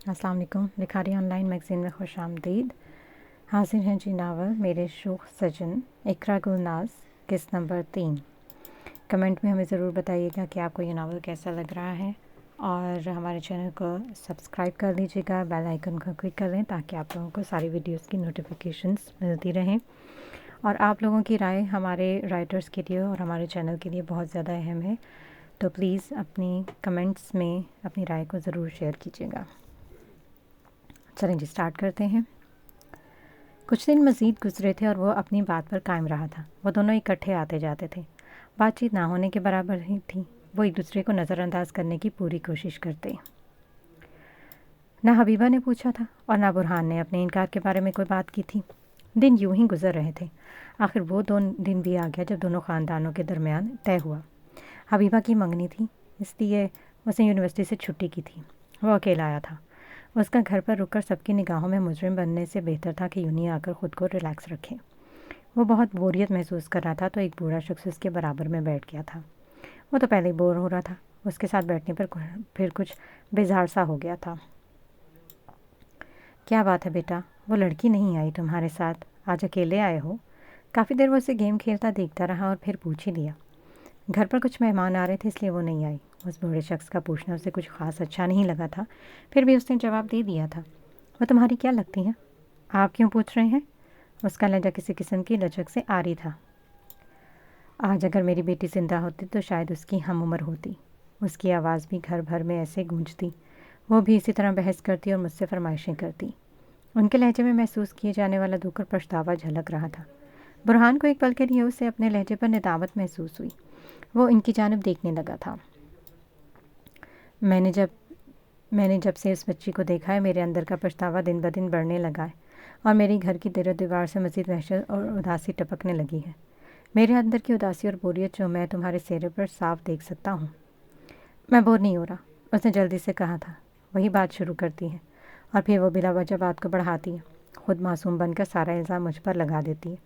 अस्सलाम वालेकुम। Likhari online magazine में खुश आमदीद। हाजिर हैं जी नावल मेरे शोख सजन इकरा गुलनाज किस्त नंबर 3। कमेंट में हमें ज़रूर बताइएगा कि आपको ये नावल कैसा लग रहा है और हमारे चैनल को सब्सक्राइब कर लीजिएगा, बेल आइकन को क्लिक कर लें ताकि आप लोगों को सारी वीडियोस की नोटिफिकेशंस मिलती रहें। और आप लोगों की राय हमारे राइटर्स के लिए और हमारे चैनल के लिए बहुत ज़्यादा अहम है, तो प्लीज़ अपनी कमेंट्स में अपनी राय को ज़रूर शेयर कीजिएगा। चलें जी, स्टार्ट करते हैं। कुछ दिन मज़ीद गुजरे थे और वो अपनी बात पर कायम रहा था। वो दोनों इकट्ठे आते जाते थे। बातचीत ना होने के बराबर ही थी। वो एक दूसरे को नज़रअंदाज करने की पूरी कोशिश करते। ना हबीबा ने पूछा था और ना बुरहान ने अपने इनकार के बारे में कोई बात की थी। दिन यूं ही गुजर रहे थे। आखिर वो दिन भी आ गया जब दोनों ख़ानदानों के दरमियान तय हुआ। हबीबा की मंगनी थी, इसलिए उसने यूनिवर्सिटी से छुट्टी की थी। वो अकेला आया था। उसका घर पर रुककर सबकी निगाहों में मुजरिम बनने से बेहतर था कि यूं ही आकर ख़ुद को रिलैक्स रखे। वो बहुत बोरियत महसूस कर रहा था तो एक बूढ़ा शख्स उसके बराबर में बैठ गया था। वो तो पहले ही बोर हो रहा था। उसके साथ बैठने पर फिर कुछ बेजार सा हो गया था। क्या बात है बेटा, वो लड़की नहीं आई तुम्हारे साथ? आज अकेले आए हो? काफ़ी देर वो उसे गेम खेलता देखता रहा और फिर पूछ ही लिया। घर पर कुछ मेहमान आ रहे थे इसलिए वो नहीं आई। उस बूढ़े शख्स का पूछना उसे कुछ ख़ास अच्छा नहीं लगा था, फिर भी उसने जवाब दे दिया था। वो तुम्हारी क्या लगती हैं? आप क्यों पूछ रहे हैं? उसका लहजा किसी किस्म की लचक से आ रही था। आज अगर मेरी बेटी जिंदा होती तो शायद उसकी हम उम्र होती। उसकी आवाज़ भी घर भर में ऐसे गूंजती। वो भी इसी तरह बहस करती और मुझसे फरमाइशें करती। उनके लहजे में महसूस किए जाने वाला दुख और पछतावा झलक रहा था। बुरहान को एक पल के लिए उसे अपने लहजे पर निदामत महसूस हुई। वो इनकी जानिब देखने लगा था। मैंने जब से इस बच्ची को देखा है, मेरे अंदर का पछतावा दिन ब दिन बढ़ने लगा है और मेरी घर की दिलो दीवार से मज़ीद वहशत और उदासी टपकने लगी है। मेरे अंदर की उदासी और बोरियत जो मैं तुम्हारे चेहरे पर साफ देख सकता हूँ। मैं बोर नहीं हो रहा, उसने जल्दी से कहा था। वही बात शुरू करती है और फिर वो बिला वजह बात को बढ़ाती है। खुद मासूम बनकर सारा इल्ज़ाम मुझ पर लगा देती है।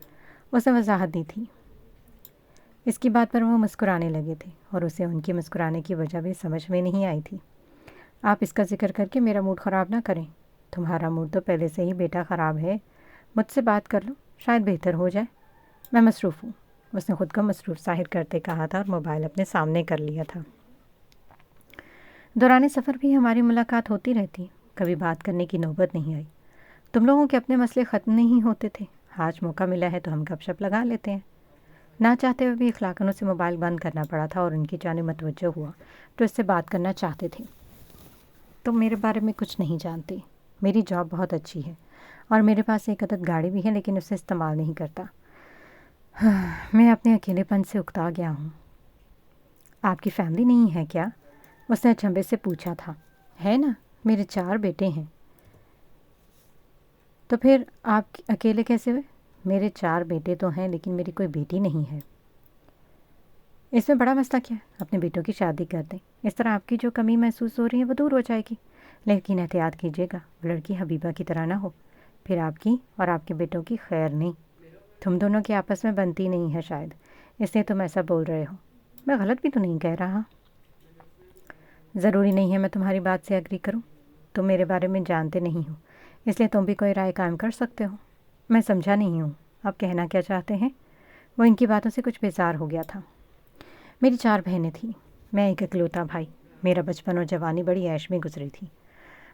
उसे वजाहत दी थी। इसकी बात पर वो मुस्कुराने लगे थे और उसे उनकी मुस्कुराने की वजह भी समझ में नहीं आई थी। आप इसका जिक्र करके मेरा मूड ख़राब ना करें। तुम्हारा मूड तो पहले से ही बेटा ख़राब है। मुझसे बात कर लो, शायद बेहतर हो जाए। मैं मसरूफ़ हूँ, उसने ख़ुद को मसरूफ़ ज़ाहिर करते कहा था और मोबाइल अपने सामने कर लिया था। दौरान सफ़र भी हमारी मुलाकात होती रहती, कभी बात करने की नौबत नहीं आई। तुम लोगों के अपने मसले ख़त्म नहीं होते थे। आज मौका मिला है तो हम गपशप लगा लेते हैं। ना चाहते हुए भी इखलाकन उसे मोबाइल बंद करना पड़ा था और उनकी जानिब मतवज्जो हुआ तो इससे बात करना चाहते थे। तुम मेरे बारे में कुछ नहीं जानते। मेरी जॉब बहुत अच्छी है और मेरे पास एक अदद गाड़ी भी है, लेकिन उसे इस्तेमाल नहीं करता। मैं अपने अकेलेपन से उकता गया हूँ। आपकी फैमिली नहीं है क्या? उसने अचंभे से पूछा था। है ना, मेरे 4 बेटे हैं। तो फिर आप अकेले कैसे हुए? मेरे 4 बेटे तो हैं लेकिन मेरी कोई बेटी नहीं है। इसमें बड़ा मसला क्या है? अपने बेटों की शादी कर दें। इस तरह आपकी जो कमी महसूस हो रही है वो दूर हो जाएगी। लेकिन एहतियात कीजिएगा, वो लड़की हबीबा की तरह ना हो। फिर आपकी और आपके बेटों की खैर नहीं। तुम दोनों की आपस में बनती नहीं है शायद, इसलिए तुम ऐसा बोल रहे हो। मैं गलत भी तो नहीं कह रहा। ज़रूरी नहीं है मैं तुम्हारी बात से एग्री करूं। तुम मेरे बारे में जानते नहीं हो, इसलिए तुम भी कोई राय कायम कर सकते हो। मैं समझा नहीं हूँ, आप कहना क्या चाहते हैं? वो इनकी बातों से कुछ बेजार हो गया था। मेरी 4 बहनें थीं, मैं एक इकलौता भाई। मेरा बचपन और जवानी बड़ी ऐश में गुजरी थी।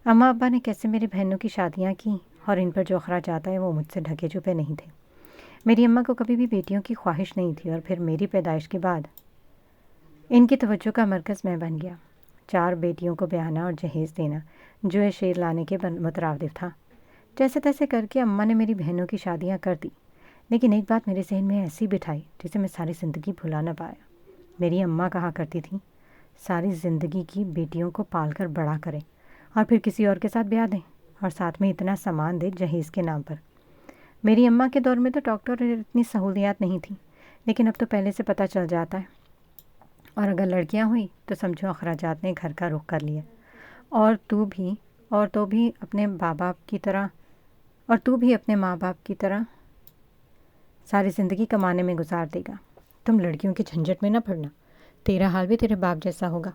अम्मा अब्बा ने कैसे मेरी बहनों की शादियाँ की और इन पर जो अखराज आता है वो मुझसे ढके छुपे नहीं थे। मेरी अम्मा को कभी भी बेटियों की ख्वाहिश नहीं थी और फिर मेरी पैदाइश के बाद इनकी तवज्जो का मरकज़ मैं बन गया। 4 बेटियों को ब्याहना और जहेज़ देना जो शेर लाने के मुतरादिफ था। जैसे तैसे करके अम्मा ने मेरी बहनों की शादियाँ कर दी, लेकिन एक बात मेरे जहन में ऐसी बिठाई जिसे मैं सारी ज़िंदगी भुला न पाया। मेरी अम्मा कहा करती थी, सारी ज़िंदगी की बेटियों को पाल कर बड़ा करें और फिर किसी और के साथ ब्याह दें और साथ में इतना सामान दें जहेज़ के नाम पर। मेरी अम्मा के दौर में तो डॉक्टर और इतनी सहूलियात नहीं थी, लेकिन अब तो पहले से पता चल जाता है। और अगर लड़कियां हुई तो समझो अखराजात ने घर का रुख कर लिया। और तो भी अपने माँ बाप की तरह सारी ज़िंदगी कमाने में गुजार देगा। तुम लड़कियों की झंझट में न पड़ना, तेरा हाल भी तेरे बाप जैसा होगा।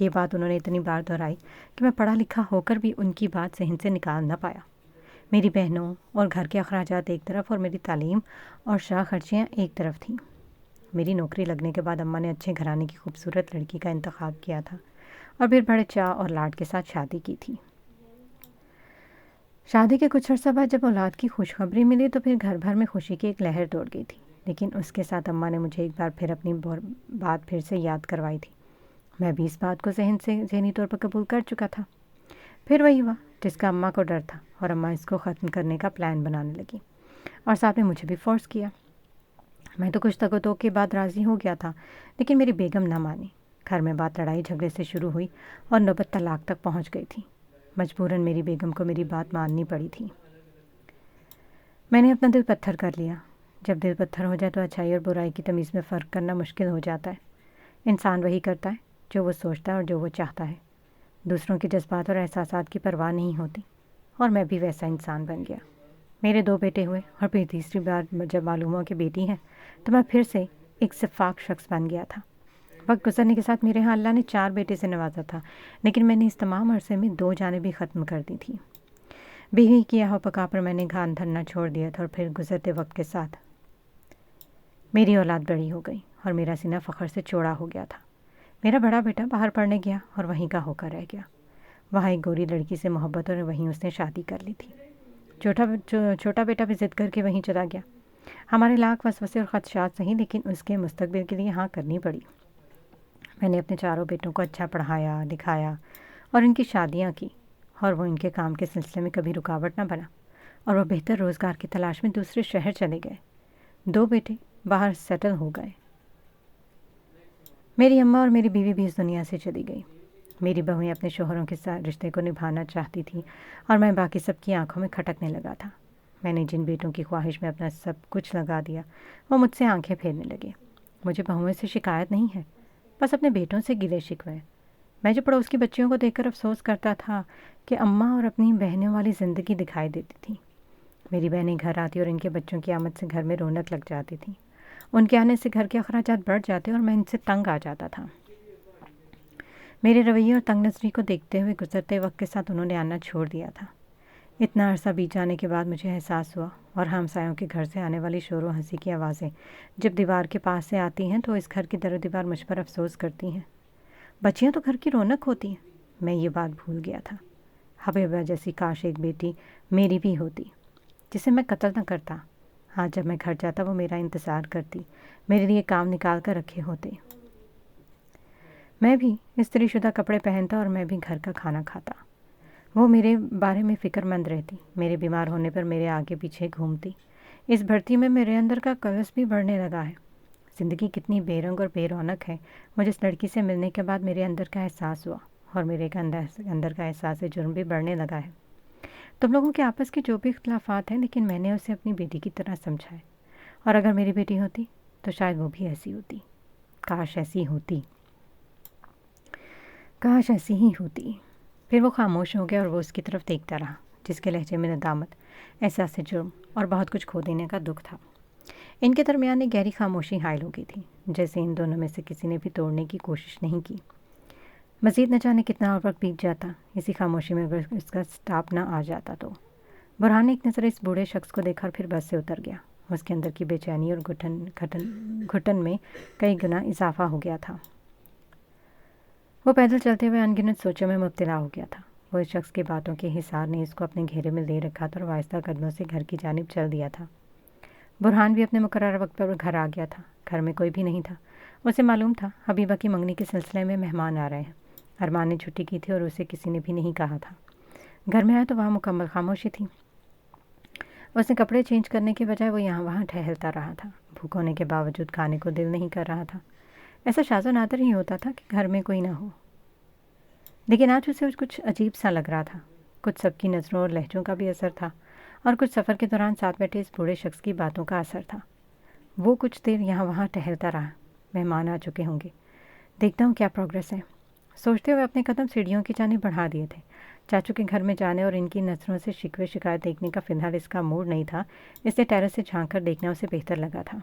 یہ بات انہوں نے اتنی بار دہرائی کہ میں پڑھا لکھا ہو کر بھی ان کی بات ذہن سے نکال نہ پایا۔ میری بہنوں اور گھر کے اخراجات ایک طرف اور میری تعلیم اور شاہ خرچیاں ایک طرف تھیں۔ میری نوکری لگنے کے بعد اماں نے اچھے گھرانے کی خوبصورت لڑکی کا انتخاب کیا تھا اور پھر بڑے چاء اور لاڈ کے ساتھ شادی کی تھی۔ شادی کے کچھ عرصہ بعد جب اولاد کی خوشخبری ملی تو پھر گھر بھر میں خوشی کی ایک لہر دوڑ گئی تھی، لیکن اس کے ساتھ اماں نے مجھے ایک بار پھر اپنی بات پھر سے یاد کروائی تھی۔ میں بھی اس بات کو ذہنی طور پر قبول کر چکا تھا۔ پھر وہی ہوا جس کا اماں کو ڈر تھا اور اماں اس کو ختم کرنے کا پلان بنانے لگی اور ساتھ میں مجھے بھی فورس کیا۔ میں تو کچھ تگ و توک کے بعد راضی ہو گیا تھا، لیکن میری بیگم نہ مانی۔ گھر میں بات لڑائی جھگڑے سے شروع ہوئی اور نوبت طلاق تک پہنچ گئی تھی۔ مجبوراً میری بیگم کو میری بات ماننی پڑی تھی۔ میں نے اپنا دل پتھر کر لیا۔ جب دل پتھر ہو جائے تو اچھائی اور برائی کی تمیز میں فرق کرنا مشکل ہو جاتا ہے۔ انسان وہی کرتا ہے جو وہ سوچتا ہے اور جو وہ چاہتا ہے۔ دوسروں کے جذبات اور احساسات کی پرواہ نہیں ہوتی، اور میں بھی ویسا انسان بن گیا۔ میرے 2 بیٹے ہوئے اور پھر تیسری بار جب معلوم ہوا کہ بیٹی ہے تو میں پھر سے ایک شفاف شخص بن گیا تھا۔ وقت گزرنے کے ساتھ میرے ہاں اللہ نے 4 بیٹے سے نوازا تھا، لیکن میں نے اس تمام عرصے میں 2 جانبیں ختم کر دی تھی۔ بیوی کی آہو پکا پر میں نے گھان دھرنا چھوڑ دیا تھا، اور پھر گزرتے وقت کے ساتھ میری اولاد بڑی ہو گئی اور میرا سینہ فخر سے چوڑا ہو گیا تھا۔ میرا بڑا بیٹا باہر پڑھنے گیا اور وہیں کا ہو کر رہ گیا۔ وہاں ایک گوری لڑکی سے محبت اور وہیں اس نے شادی کر لی تھی۔ چھوٹا بیٹا بھی ضد کر کے وہیں چلا گیا۔ ہمارے لاکھ وسوسے اور خدشات سہی، لیکن اس کے مستقبل کے لیے ہاں کرنی پڑی۔ میں نے اپنے 4 بیٹوں کو اچھا پڑھایا لکھایا اور ان کی شادیاں کی، اور وہ ان کے کام کے سلسلے میں کبھی رکاوٹ نہ بنا، اور وہ بہتر روزگار کی تلاش میں دوسرے شہر چلے گئے۔ 2 بیٹے باہر سیٹل ہو گئے۔ میری اماں اور میری بیوی بھی اس دنیا سے چلی گئی۔ میری بہویں اپنے شوہروں کے ساتھ رشتے کو نبھانا چاہتی تھیں اور میں باقی سب کی آنکھوں میں کھٹکنے لگا تھا۔ میں نے جن بیٹوں کی خواہش میں اپنا سب کچھ لگا دیا وہ مجھ سے آنکھیں پھیرنے لگے۔ مجھے بہویں سے شکایت نہیں ہے، بس اپنے بیٹوں سے گلے شکوے۔ میں جو پڑوس کی بچیوں کو دیکھ کر افسوس کرتا تھا کہ اماں اور اپنی بہنوں والی زندگی دکھائی دیتی تھی۔ میری بہنیں گھر آتی اور ان کے بچوں کی آمد سے گھر میں رونق لگ جاتی تھی۔ ان کے آنے سے گھر کے اخراجات بڑھ جاتے اور میں ان سے تنگ آ جاتا تھا۔ میرے رویے اور تنگ نظری کو دیکھتے ہوئے گزرتے وقت کے ساتھ انہوں نے آنا چھوڑ دیا تھا۔ اتنا عرصہ بیت جانے کے بعد مجھے احساس ہوا، اور ہمسایوں کے گھر سے آنے والی شور و ہنسی کی آوازیں جب دیوار کے پاس سے آتی ہیں تو اس گھر کی در و دیوار مجھ پر افسوس کرتی ہیں۔ بچیاں تو گھر کی رونق ہوتی ہیں۔ میں یہ بات بھول گیا تھا۔ حبیبہ جیسی کاش ایک بیٹی میری بھی ہوتی، جسے میں قتل نہ کرتا۔ آج جب میں گھر جاتا وہ میرا انتظار کرتی، میرے لیے کام نکال کر رکھے ہوتے۔ میں بھی استری شدہ کپڑے پہنتا اور میں بھی گھر کا کھانا کھاتا۔ وہ میرے بارے میں فکر مند رہتی، میرے بیمار ہونے پر میرے آگے پیچھے گھومتی۔ اس بھرتی میں میرے اندر کا قوس بھی بڑھنے لگا ہے۔ زندگی کتنی بے رنگ اور بے رونق ہے۔ مجھے اس لڑکی سے ملنے کے بعد میرے اندر کا احساس ہوا، اور میرے اندر کا احساس جرم بھی بڑھنے لگا ہے۔ تم لوگوں کے آپس کے جو بھی اختلافات ہیں، لیکن میں نے اسے اپنی بیٹی کی طرح سمجھا ہے، اور اگر میری بیٹی ہوتی تو شاید وہ بھی ایسی ہوتی۔ کاش ایسی ہوتی، کاش ایسی ہی ہوتی۔ پھر وہ خاموش ہو گیا اور وہ اس کی طرف دیکھتا رہا، جس کے لہجے میں ندامت، احساس جرم اور بہت کچھ کھو دینے کا دکھ تھا۔ ان کے درمیان ایک گہری خاموشی حائل ہو گئی تھی، جیسے ان دونوں میں سے کسی نے بھی توڑنے کی کوشش نہیں کی۔ مزید نہ جانے کتنا اور وقت بیت جاتا اسی خاموشی میں، اگر اس کا سٹاپ نہ آ جاتا تو۔ برہان نے ایک نظر اس بوڑھے شخص کو دیکھا اور پھر بس سے اتر گیا۔ اس کے اندر کی بے چینی اور گھٹن میں کئی گنا اضافہ ہو گیا تھا۔ وہ پیدل چلتے ہوئے ان گنت سوچوں میں مبتلا ہو گیا تھا۔ وہ اس شخص کی باتوں کے حصار نے اس کو اپنے گھیرے میں لے رکھا تھا اور آہستہ قدموں سے گھر کی جانب چل دیا تھا۔ برہان بھی اپنے مقررہ وقت پر گھر آ گیا تھا۔ گھر میں کوئی بھی نہیں تھا۔ اسے معلوم تھا حبیبہ کی منگنی کے سلسلے میں مہمان آ رہے ہیں۔ ارمان نے چھٹی کی تھی اور اسے کسی نے بھی نہیں کہا تھا۔ گھر میں آیا تو وہاں مکمل خاموشی تھی۔ اس نے کپڑے چینج کرنے کے بجائے وہ یہاں وہاں ٹہلتا رہا تھا۔ بھوک ہونے کے باوجود کھانے کو دل نہیں کر رہا تھا۔ ایسا شاذ و نادر ہی ہوتا تھا کہ گھر میں کوئی نہ ہو، لیکن آج اسے کچھ عجیب سا لگ رہا تھا۔ کچھ سب کی نظروں اور لہجوں کا بھی اثر تھا، اور کچھ سفر کے دوران ساتھ بیٹھے اس بوڑھے شخص کی باتوں کا اثر تھا۔ وہ کچھ دیر یہاں وہاں ٹہلتا رہا۔ مہمان آ چکے ہوں گے، دیکھتا ہوں کیا پروگرس ہے، سوچتے ہوئے اپنے قدم سیڑھیوں کی جانب بڑھا دیے تھے۔ چاچو کے گھر میں جانے اور ان کی نظروں سے شکوے شکایت دیکھنے کا فی الحال اس کا موڈ نہیں تھا، اس لیے ٹیرس سے جھانک کر دیکھنا اسے بہتر لگا تھا۔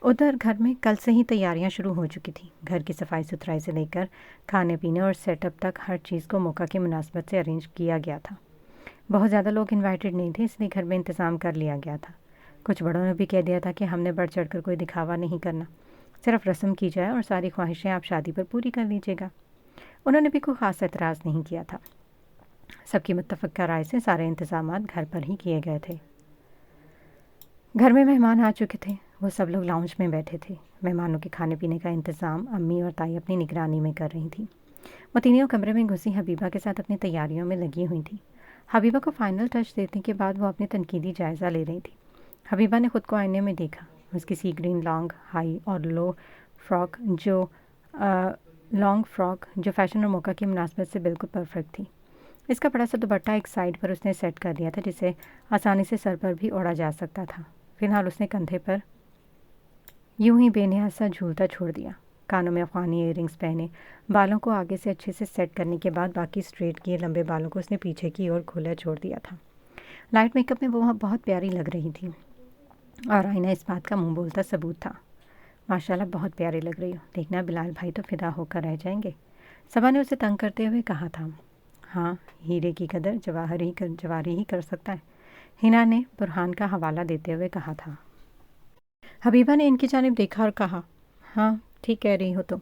उधर घर में कल से ही तैयारियां शुरू हो चुकी थी। घर की सफाई सुथराई से लेकर खाने पीने और सेटअप तक हर चीज़ को मौका की मुनासबत से अरेंज किया गया था। बहुत ज़्यादा लोग इनवाइटेड नहीं थे, इसलिए घर में इंतज़ाम कर लिया गया था। कुछ बड़ों ने भी कह दिया था कि हमने बढ़ चढ़ कर कोई दिखावा नहीं करना, सिर्फ रस्म की जाए और सारी ख्वाहिशें आप शादी पर पूरी कर लीजिएगा। उन्होंने भी कोई ख़ास एतराज़ नहीं किया था। सबकी मुत्तफ़क़ा राय से सारे इंतज़ामात घर पर ही किए गए थे। घर में मेहमान आ चुके थे। वो सब लोग लाउंज में बैठे थे। मेहमानों के खाने पीने का इंतज़ाम अम्मी और ताई अपनी निगरानी में कर रही थी। वो तीनों कमरे में घुसी हबीबा के साथ अपनी तैयारियों में लगी हुई थी। हबीबा को फाइनल टच देने के बाद वो अपनी तनकीदी जायज़ा ले रही थी। हबीबा ने खुद को आईने में देखा। उसकी सी ग्रीन लॉन्ग हाई और लॉन्ग फ्रॉक जो फ़ैशन और मौका की मुनासबत से बिल्कुल परफेक्ट थी। इसका बड़ा सा दुपट्टा एक साइड पर उसने सेट कर दिया था, जिसे आसानी से सर पर भी ओढ़ा जा सकता था। फिलहाल उसने कंधे पर यूं ही बेनियाज सा झूलता छोड़ दिया। कानों में अफ़गानी इयररिंग्स पहने, बालों को आगे से अच्छे से सेट करने के बाद बाकी स्ट्रेट किए लंबे बालों को उसने पीछे की ओर खुला छोड़ दिया था। लाइट मेकअप में वो बहुत प्यारी लग रही थी और आईना इस बात का मुंह बोलता सबूत था। माशाल्लाह बहुत प्यारी लग रही हो, देखना बिलाल भाई तो फिदा होकर रह जाएंगे, सबा ने उसे तंग करते हुए कहा था। हाँ, हीरे की कदर जवारी ही कर सकता है, हिना ने बुरहान का हवाला देते हुए कहा था। हबीबा ने इनकी जानिब देखा और कहा, हाँ ठीक कह रही हो तुम।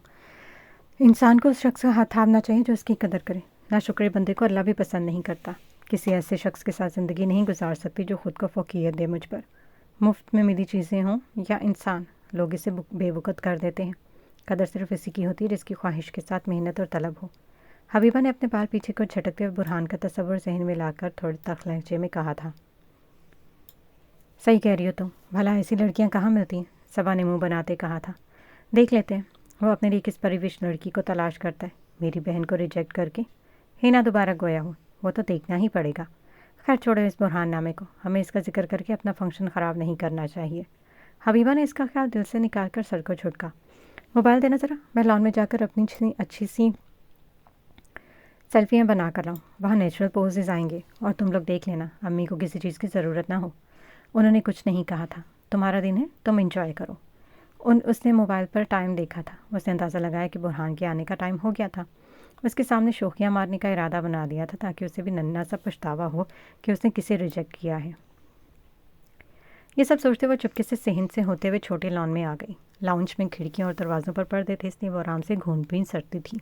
इंसान को उस शख्स का हाथ थामना चाहिए जो उसकी कदर करे। नाशुक्रे बंदे को अल्लाह भी पसंद नहीं करता। किसी ऐसे शख्स के साथ ज़िंदगी नहीं गुजार सकती जो ख़ुद को फ़ौक़ियत दे मुझ पर। मुफ्त में मिली चीज़ें हों या इंसान, लोग इसे बेवकूफ़ कर देते हैं। कदर सिर्फ इसी की होती है जिसकी ख्वाहिश के साथ मेहनत और तलब हो। हबीबा ने अपने बाल पीछे को झटकते हुए बुरहान का तस्वुर जहन में लाकर थोड़े तख्त लहजे में कहा था। सही कह रही हो तुम, भला ऐसी लड़कियां कहाँ मिलती हैं, सबा ने मुंह बनाते कहा था। देख लेते हैं वो अपने लिए किस परिविश लड़की को तलाश करता है, मेरी बहन को रिजेक्ट करके हिना दोबारा गोया हो, वो तो देखना ही पड़ेगा। खैर छोड़ो इस बुरहान नामे को, हमें इसका जिक्र करके अपना फंक्शन ख़राब नहीं करना चाहिए। हबीबा ने इसका ख्याल दिल से निकाल कर सर को झुटका। मोबाइल देना ज़रा, मैं लॉन में जाकर अपनी अच्छी सी सेल्फियाँ बना कर लाऊँ, वहाँ नेचुरल पोजेज़ आएंगे और तुम लोग देख लेना, अम्मी को किसी चीज़ की ज़रूरत ना हो। उन्होंने कुछ नहीं कहा था। तुम्हारा दिन है, तुम इंजॉय करो। उसने मोबाइल पर टाइम देखा था। उसने अंदाज़ा लगाया कि बुरहान के आने का टाइम हो गया था। उसके सामने शोखियाँ मारने का इरादा बना दिया था ताकि उसे भी नन्हा सा पछतावा हो कि उसने किसे रिजेक्ट किया है। ये सब सोचते हुए चुपके से सेहन से होते हुए छोटे लॉन में आ गई। लाउंज में खिड़कियों और दरवाज़ों पर पर्दे थे, इसलिए वो आराम से घूम भी सकती थी।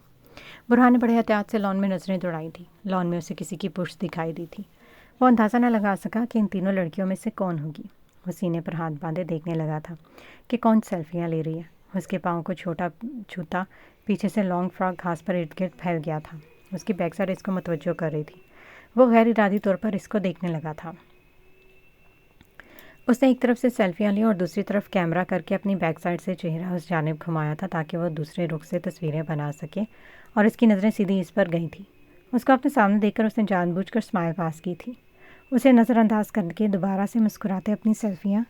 बुरहान ने बड़े एहतियात से लॉन में नज़रें दौड़ाई थी। लॉन में उसे किसी की पुष्ट दिखाई दी थी। वो अंदाज़ा न लगा सका कि इन तीनों लड़कियों में से कौन होगी। वो सीने पर हाथ बांधे देखने लगा था कि कौन सेल्फियाँ ले रही है। उसके पाँव को छोटा छूता पीछे से लॉन्ग फ्रॉक घास पर इर्द गिर्द फैल गया था। उसकी बैक साइड इसको मतवज्जो कर रही थी। वो गैर इरादी तौर पर इसको देखने लगा था। उसने एक तरफ से सेल्फियाँ ली और दूसरी तरफ कैमरा करके अपनी बैक साइड से चेहरा उस जानिब घुमाया था ताकि वह दूसरे रुख से तस्वीरें बना सके, और इसकी नज़रें सीधी इस पर गई थी। उसको अपने सामने देखकर उसने जानबूझकर स्माइल पास की थी। उसे नज़रअंदाज करके दोबारा से मुस्कुराते अपनी सेल्फियाँ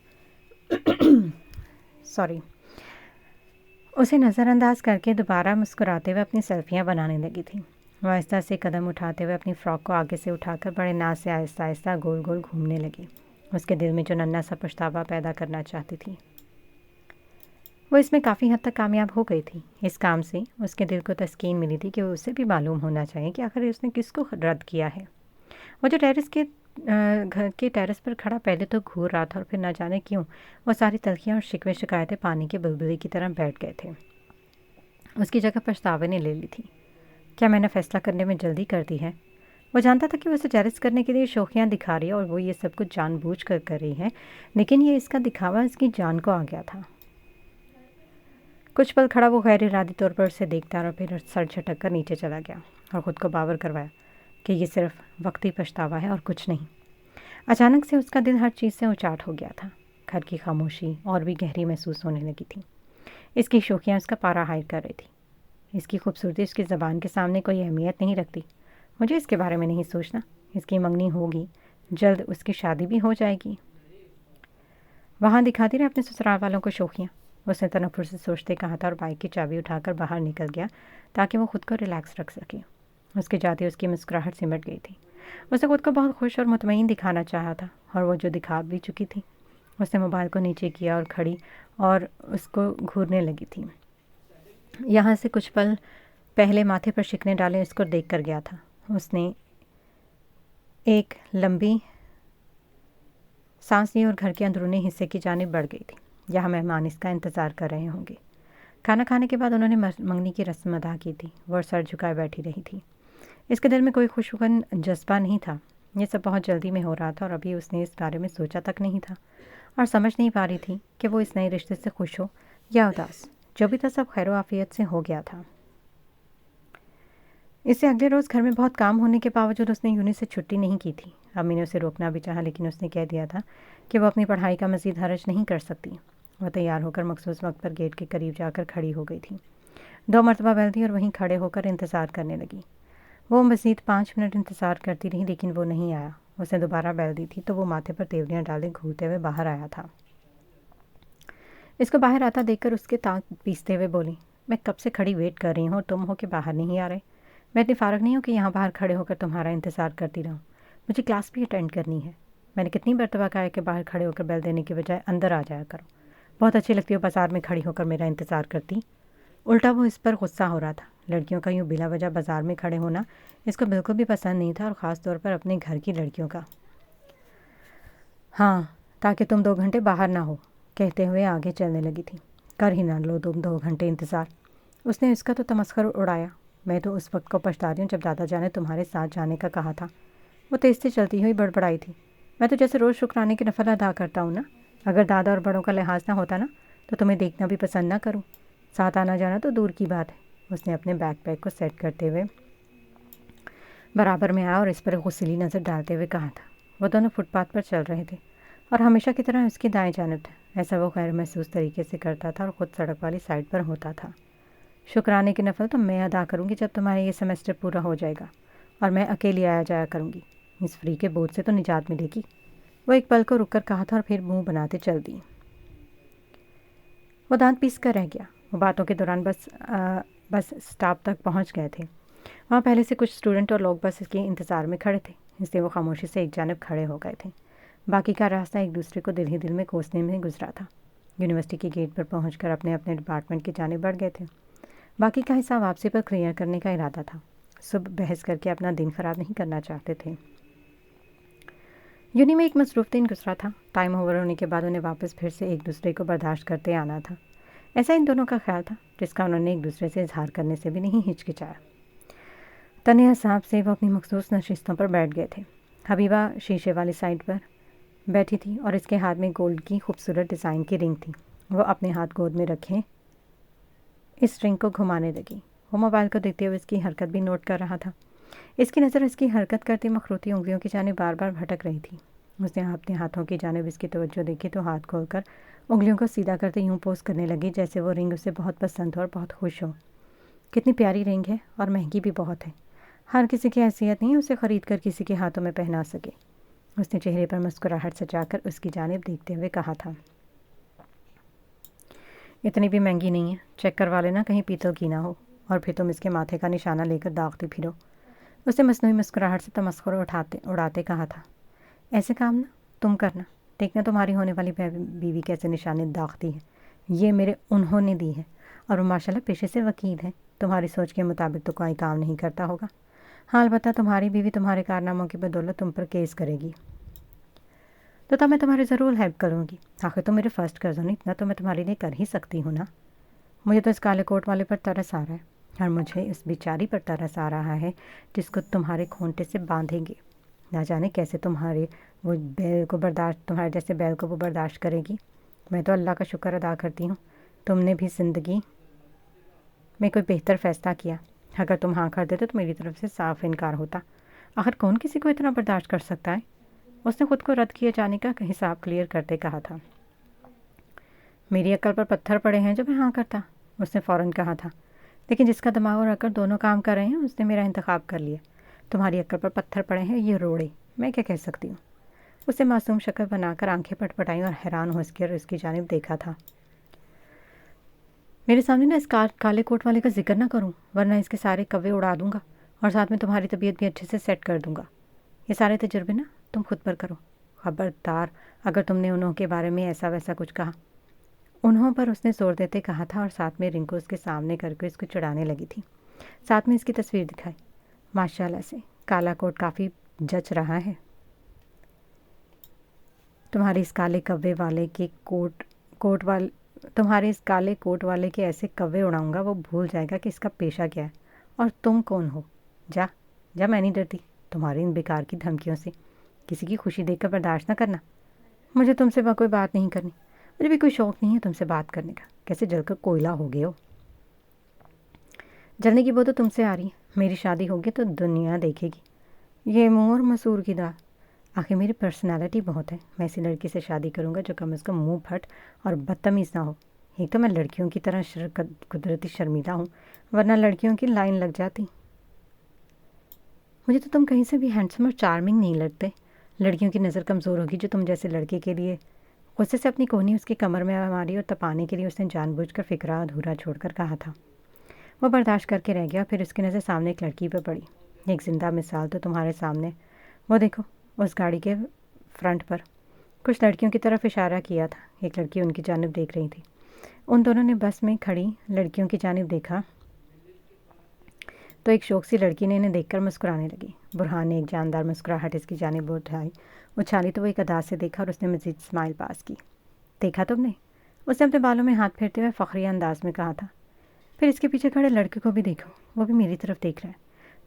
उसे नज़रअंदाज करके दोबारा मुस्कुराते हुए अपनी सेल्फियाँ बनाने लगी थी। वह आहिस्ता से कदम उठाते हुए अपनी फ़्रॉक को आगे से उठाकर बड़े नाज से आहिस्ता आहिस्ता गोल गोल घूमने लगी, उसके दिल में जो नन्हा सा पछतावा पैदा करना चाहती थी। वो इसमें काफ़ी हद तक कामयाब हो गई थी। इस काम से उसके दिल को तस्कीन मिली थी कि उसे भी मालूम होना चाहिए कि आखिर उसने किसको रद्द किया है। वो जो घर के टेरेस पर खड़ा पहले तो घूर रहा था और फिर न जाने क्यों वो सारी तलखियाँ और शिकवे शिकायतें पानी के बुलबुले की तरह बैठ गए थे। उसकी जगह पछतावे ने ले ली थी। क्या मैंने फ़ैसला करने में जल्दी कर दी है? वो जानता था कि वो उसे जेलस करने के लिए शौकियाँ दिखा रही है और वो ये सब कुछ जानबूझ कर रही है, लेकिन ये इसका दिखावा इसकी जान को आ गया था। कुछ पल खड़ा वो गैर इरादी तौर पर उसे देखता और फिर सर झटक कर नीचे चला गया और ख़ुद को बावर करवाया कि ये सिर्फ वक्ती पछतावा है और कुछ नहीं। अचानक से उसका दिल हर चीज़ से उचाट हो गया था। घर की खामोशी और भी गहरी महसूस होने लगी थी। इसकी शौकियाँ उसका पारा हाई कर रही थी। इसकी खूबसूरती इसकी ज़बान के सामने कोई अहमियत नहीं रखती। मुझे इसके बारे में नहीं सोचना। इसकी मंगनी होगी, जल्द उसकी शादी भी हो जाएगी। वहाँ दिखाती रहे अपने ससुराल वालों को शौकियाँ, उसने तनफ्फुर से सोचते कहा था और बाइक की चाबी उठाकर बाहर निकल गया ताकि वो खुद को रिलैक्स रख सके। उसके जाते उसकी मुस्कुराहट सिमट गई थी। उसे खुद को बहुत खुश और मुतमईन दिखाना चाहा था और वो जो दिखा भी चुकी थी। उसने मोबाइल को नीचे किया और खड़ी और उसको घूरने लगी थी। यहाँ से कुछ पल पहले माथे पर शिकने डाले उसको देख कर गया था। उसने एक लंबी सांस ली और घर के अंदरूनी हिस्से की जानिब बढ़ गई थी। यहाँ मेहमान इसका इंतज़ार कर रहे होंगे। खाना खाने के बाद उन्होंने मंगनी की रस्म अदा की थी। वो सर झुकाए बैठी रही थी। इसके दिल में कोई खुशगवार जज्बा नहीं था। ये सब बहुत जल्दी में हो रहा था और अभी उसने इस बारे में सोचा तक नहीं था और समझ नहीं पा रही थी कि वो इस नए रिश्ते से खुश हो या उदास। जो भी था सब खैर आफियत से हो गया था। इससे अगले रोज़ घर में बहुत काम होने के बावजूद उसने यूनिट से छुट्टी नहीं की थी। अम्मी ने उसे रोकना भी चाहा, लेकिन उसने कह दिया था कि वो अपनी पढ़ाई का मज़ीद हरज नहीं कर सकती। वह तैयार होकर मखसूस वक्त पर गेट के करीब जाकर खड़ी हो गई थी। 2 मरतबा बैल दी और वहीं खड़े होकर इंतज़ार करने लगी। वो मज़ीद 5 मिनट इंतज़ार करती रही, लेकिन वो नहीं आया। उसने दोबारा बैल दी थी तो वो माथे पर तेवलियाँ डाले घूरते हुए बाहर आया था। इसको बाहर आता देखकर उसके दांत पीसते हुए बोली, मैं कब से खड़ी वेट कर रही हूँ और तुम हो कि बाहर नहीं आ रहे। मैं इतनी फारग नहीं हूँ कि यहाँ बाहर खड़े होकर तुम्हारा इंतज़ार करती रहूँ। मुझे क्लास भी अटेंड करनी है। मैंने कितनी मरतबा कहा है कि बाहर खड़े होकर बैल देने के बजाय अंदर आ जाया करो। बहुत अच्छी लगती हो बाज़ार में खड़ी होकर मेरा इंतज़ार करती। उल्टा वो इस पर गुस्सा हो रहा था। लड़कियों का यूँ बिला वजह बाज़ार में खड़े होना इसको बिल्कुल भी पसंद नहीं था, और ख़ास तौर पर अपने घर की लड़कियों का। हाँ, ताकि तुम 2 घंटे बाहर ना हो, कहते हुए आगे चलने लगी थी। कर ही ना लो तुम 2 घंटे इंतज़ार। उसने इसका तो तमस्खर उड़ाया। मैं तो उस वक्त को पछता रही हूँ जब दादा जान ने तुम्हारे साथ जाने का कहा था। वो तेज़ से चलती हुई बड़बड़ाई थी। मैं तो जैसे रोज़ शुक्राने की नफल अदा करता हूँ ना। अगर दादा और बड़ों का लिहाज ना होता ना तो तुम्हें देखना भी पसंद ना करूँ। साथ आना जाना तो दूर की बात है। उसने अपने बैकपैक को सेट करते हुए बराबर में आया और इस पर गुस्सैली नज़र डालते हुए कहा था। वो दोनों फुटपाथ पर चल रहे थे और हमेशा की तरह उसकी दाएं जानिब था। ऐसा वो गैर महसूस तरीके से करता था और ख़ुद सड़क वाली साइड पर होता था। शुक्राने की नफल तो मैं अदा करूँगी जब तुम्हारा ये सेमेस्टर पूरा हो जाएगा और मैं अकेली आया जाया करूँगी। इस फ्री के बोझ से तो निजात मिलेगी। वो एक पल को रुक कर कहा था और फिर मुंह बनाते चल दी। वो दांत पीस कर रह गया। वो बातों के दौरान बस स्टॉप तक पहुंच गए थे। वहाँ पहले से कुछ स्टूडेंट और लोग बस के इंतज़ार में खड़े थे, इसलिए वो खामोशी से एक जानब खड़े हो गए थे। बाकी का रास्ता एक दूसरे को दिल ही दिल में कोसने में गुजरा था। यूनिवर्सिटी के गेट पर पहुंचकर अपने अपने डिपार्टमेंट की जानिब बढ़ गए थे। बाकी का हिस्सा वापसी पर क्लियर करने का इरादा था। सुबह बहस करके अपना दिन ख़राब नहीं करना चाहते थे। यूनी में एक मसरूफ़ दिन गुजरा था। टाइम ओवर होने के बाद उन्हें वापस फिर से एक दूसरे को बर्दाश्त करते आना था। ऐसा इन दोनों का ख्याल था, जिसका उन्होंने एक दूसरे से इजहार करने से भी नहीं हिचकिचाया। तने हिसाब से वो अपनी मखसूस नशिस्तों पर बैठ गए थे। हबीबा शीशे वाली साइड पर बैठी थी और इसके हाथ में गोल्ड की खूबसूरत डिज़ाइन की रिंग थी। वो अपने हाथ गोद में रखे इस रिंग को घुमाने लगी। वो मोबाइल को देखते हुए इसकी हरकत भी नोट कर रहा था। इसकी नज़र इसकी हरकत करती मखरूती उंगलियों की जानिब बार बार भटक रही थी। उसने अपने हाथों की जानिब इसकी तवज्जो देखी तो हाथ खोलकर उंगलियों को सीधा करते यूँ पोज करने लगी जैसे वो रिंग उसे बहुत पसंद हो और बहुत खुश हो। कितनी प्यारी रिंग है और महंगी भी बहुत है। हर किसी की हैसियत नहीं उसे ख़रीद कर किसी के हाथों में पहना सके। उसने चेहरे पर मुस्कुराहट सजाकर उसकी जानिब देखते हुए कहा था, इतनी भी महंगी नहीं है, चेक करवा लेना कहीं पीतल की ना हो, और फिर तुम इसके माथे का निशाना लेकर दागती फिरो। उसने मसनूई मुस्कुराहट से तमस्खुर उड़ाते कहा था, ऐसे काम ना तुम करना, देखना तुम्हारी होने वाली बीवी कैसे निशाने दागती है। ये मेरे उन्होंने दी है और वो माशाल्लाह पेशे से वकील है। तुम्हारी सोच के मुताबिक तो कोई काम नहीं करता होगा। हाँ, अलबत्ता तुम्हारी बीवी तुम्हारे कारनामों की बदौलत तुम पर केस करेगी तो तब मैं तुम्हारी ज़रूर हेल्प करूँगी। आखिर तुम मेरे फर्स्ट कज़न हो, इतना तो मैं तुम्हारे लिए कर ही सकती हूँ ना। मुझे तो इस काले कोट वाले पर तरस आ रहा है और मुझे इस बेचारी पर तरस आ रहा है जिसको तुम्हारे खूंटे से बांधेंगे। ना जाने कैसे तुम्हारे तुम्हारे जैसे बैल को वो बर्दाश्त करेगी। मैं तो अल्लाह का शुक्र अदा करती हूँ तुमने भी ज़िंदगी में कोई बेहतर फ़ैसला किया। अगर तुम हाँ कर देते तो मेरी तरफ से साफ इनकार होता। आखिर कौन किसी को इतना बर्दाश्त कर सकता है। उसने खुद को रद्द किए जाने का हिसाब क्लियर करते कहा था। मेरी अक्ल पर पत्थर पड़े हैं जो मैं हाँ करता, उसने फ़ौरन कहा था। लेकिन जिसका दिमाग और अक्ल दोनों काम कर रहे हैं उसने मेरा इंतखाब कर लिया। तुम्हारी अक्ल पर पत्थर पड़े हैं ये रोड़े, मैं क्या कह सकती हूँ। उसे मासूम शक्ल बनाकर आंखें पटपटाई और हैरान हो उसकी जानिब देखा था। मेरे सामने ना इस काले कोट वाले का जिक्र ना करूँ, वरना इसके सारे कव्वे उड़ा दूंगा और साथ में तुम्हारी तबीयत भी अच्छे से सेट कर दूंगा। ये सारे तजुर्बे ना तुम खुद पर करो, خبردار اگر تم نے انہوں کے بارے میں ایسا ویسا کچھ کہا۔ انہوں پر اس نے زور دیتے کہا تھا اور ساتھ میں رنگ کو اس کے سامنے کر کے اس کو چڑھانے لگی تھی، ساتھ میں اس کی تصویر دکھائی۔ ماشاءاللہ سے کالا کوٹ کافی جچ رہا ہے۔ تمہارے اس کالے کوٹ والے کے ایسے کوے اڑاؤں گا وہ بھول جائے گا کہ اس کا پیشہ کیا ہے اور تم کون ہو۔ جا جا، میں نہیں ڈرتی تمہاری ان بیکار کی دھمکیوں سے۔ کسی کی خوشی دیکھ کر برداشت نہ کرنا۔ مجھے تم سے کوئی بات نہیں کرنی، مجھے بھی کوئی شوق نہیں ہے تم سے بات کرنے کا۔ کیسے جل کر کوئلہ ہو گئے ہو۔ جلنے کی بو تو تم سے آ رہی ہے۔ میری شادی ہوگی تو دنیا دیکھے گی یہ منہ اور مسور کی دال۔ آخر میری پرسنالٹی بہت ہے، میں ایسی لڑکی سے شادی کروں گا جو کم از کم منہ پھٹ اور بدتمیز نہ ہو۔ ایک تو میں لڑکیوں کی طرح قدرتی شرمیلا ہوں، ورنہ لڑکیوں کی لائن لگ جاتی۔ مجھے تو تم کہیں سے بھی ہینڈسم اور چارمنگ نہیں لگتے۔ لڑکیوں کی نظر کمزور ہوگی جو تم جیسے لڑکے کے لیے۔ غصے سے اپنی کوہنی اس کی کمر میں ماری اور تپانے کے لیے اس نے جان بوجھ کر فکرہ ادھورا چھوڑ کر کہا تھا۔ وہ برداشت کر کے رہ گیا، پھر اس کی نظر سامنے ایک لڑکی پہ پڑی۔ ایک زندہ مثال تو تمہارے سامنے، وہ دیکھو اس گاڑی کے فرنٹ پر۔ کچھ لڑکیوں کی طرف اشارہ کیا تھا، ایک لڑکی ان کی جانب دیکھ رہی تھی۔ ان دونوں نے بس میں کھڑی لڑکیوں کی جانب دیکھا تو ایک شوق سی لڑکی نے انہیں دیکھ کر مسکرانے لگی۔ برہان نے ایک جاندار مسکراہٹ اس کی جانب اچھالی تو وہ ایک ادا سے دیکھا اور اس نے مزید اسمائل پاس کی۔ دیکھا تم نے؟ اس نے اپنے بالوں میں ہاتھ پھیرتے ہوئے فخریہ انداز میں کہا تھا۔ پھر اس کے پیچھے کھڑے لڑکے کو بھی دیکھو، وہ بھی میری طرف دیکھ رہا ہے،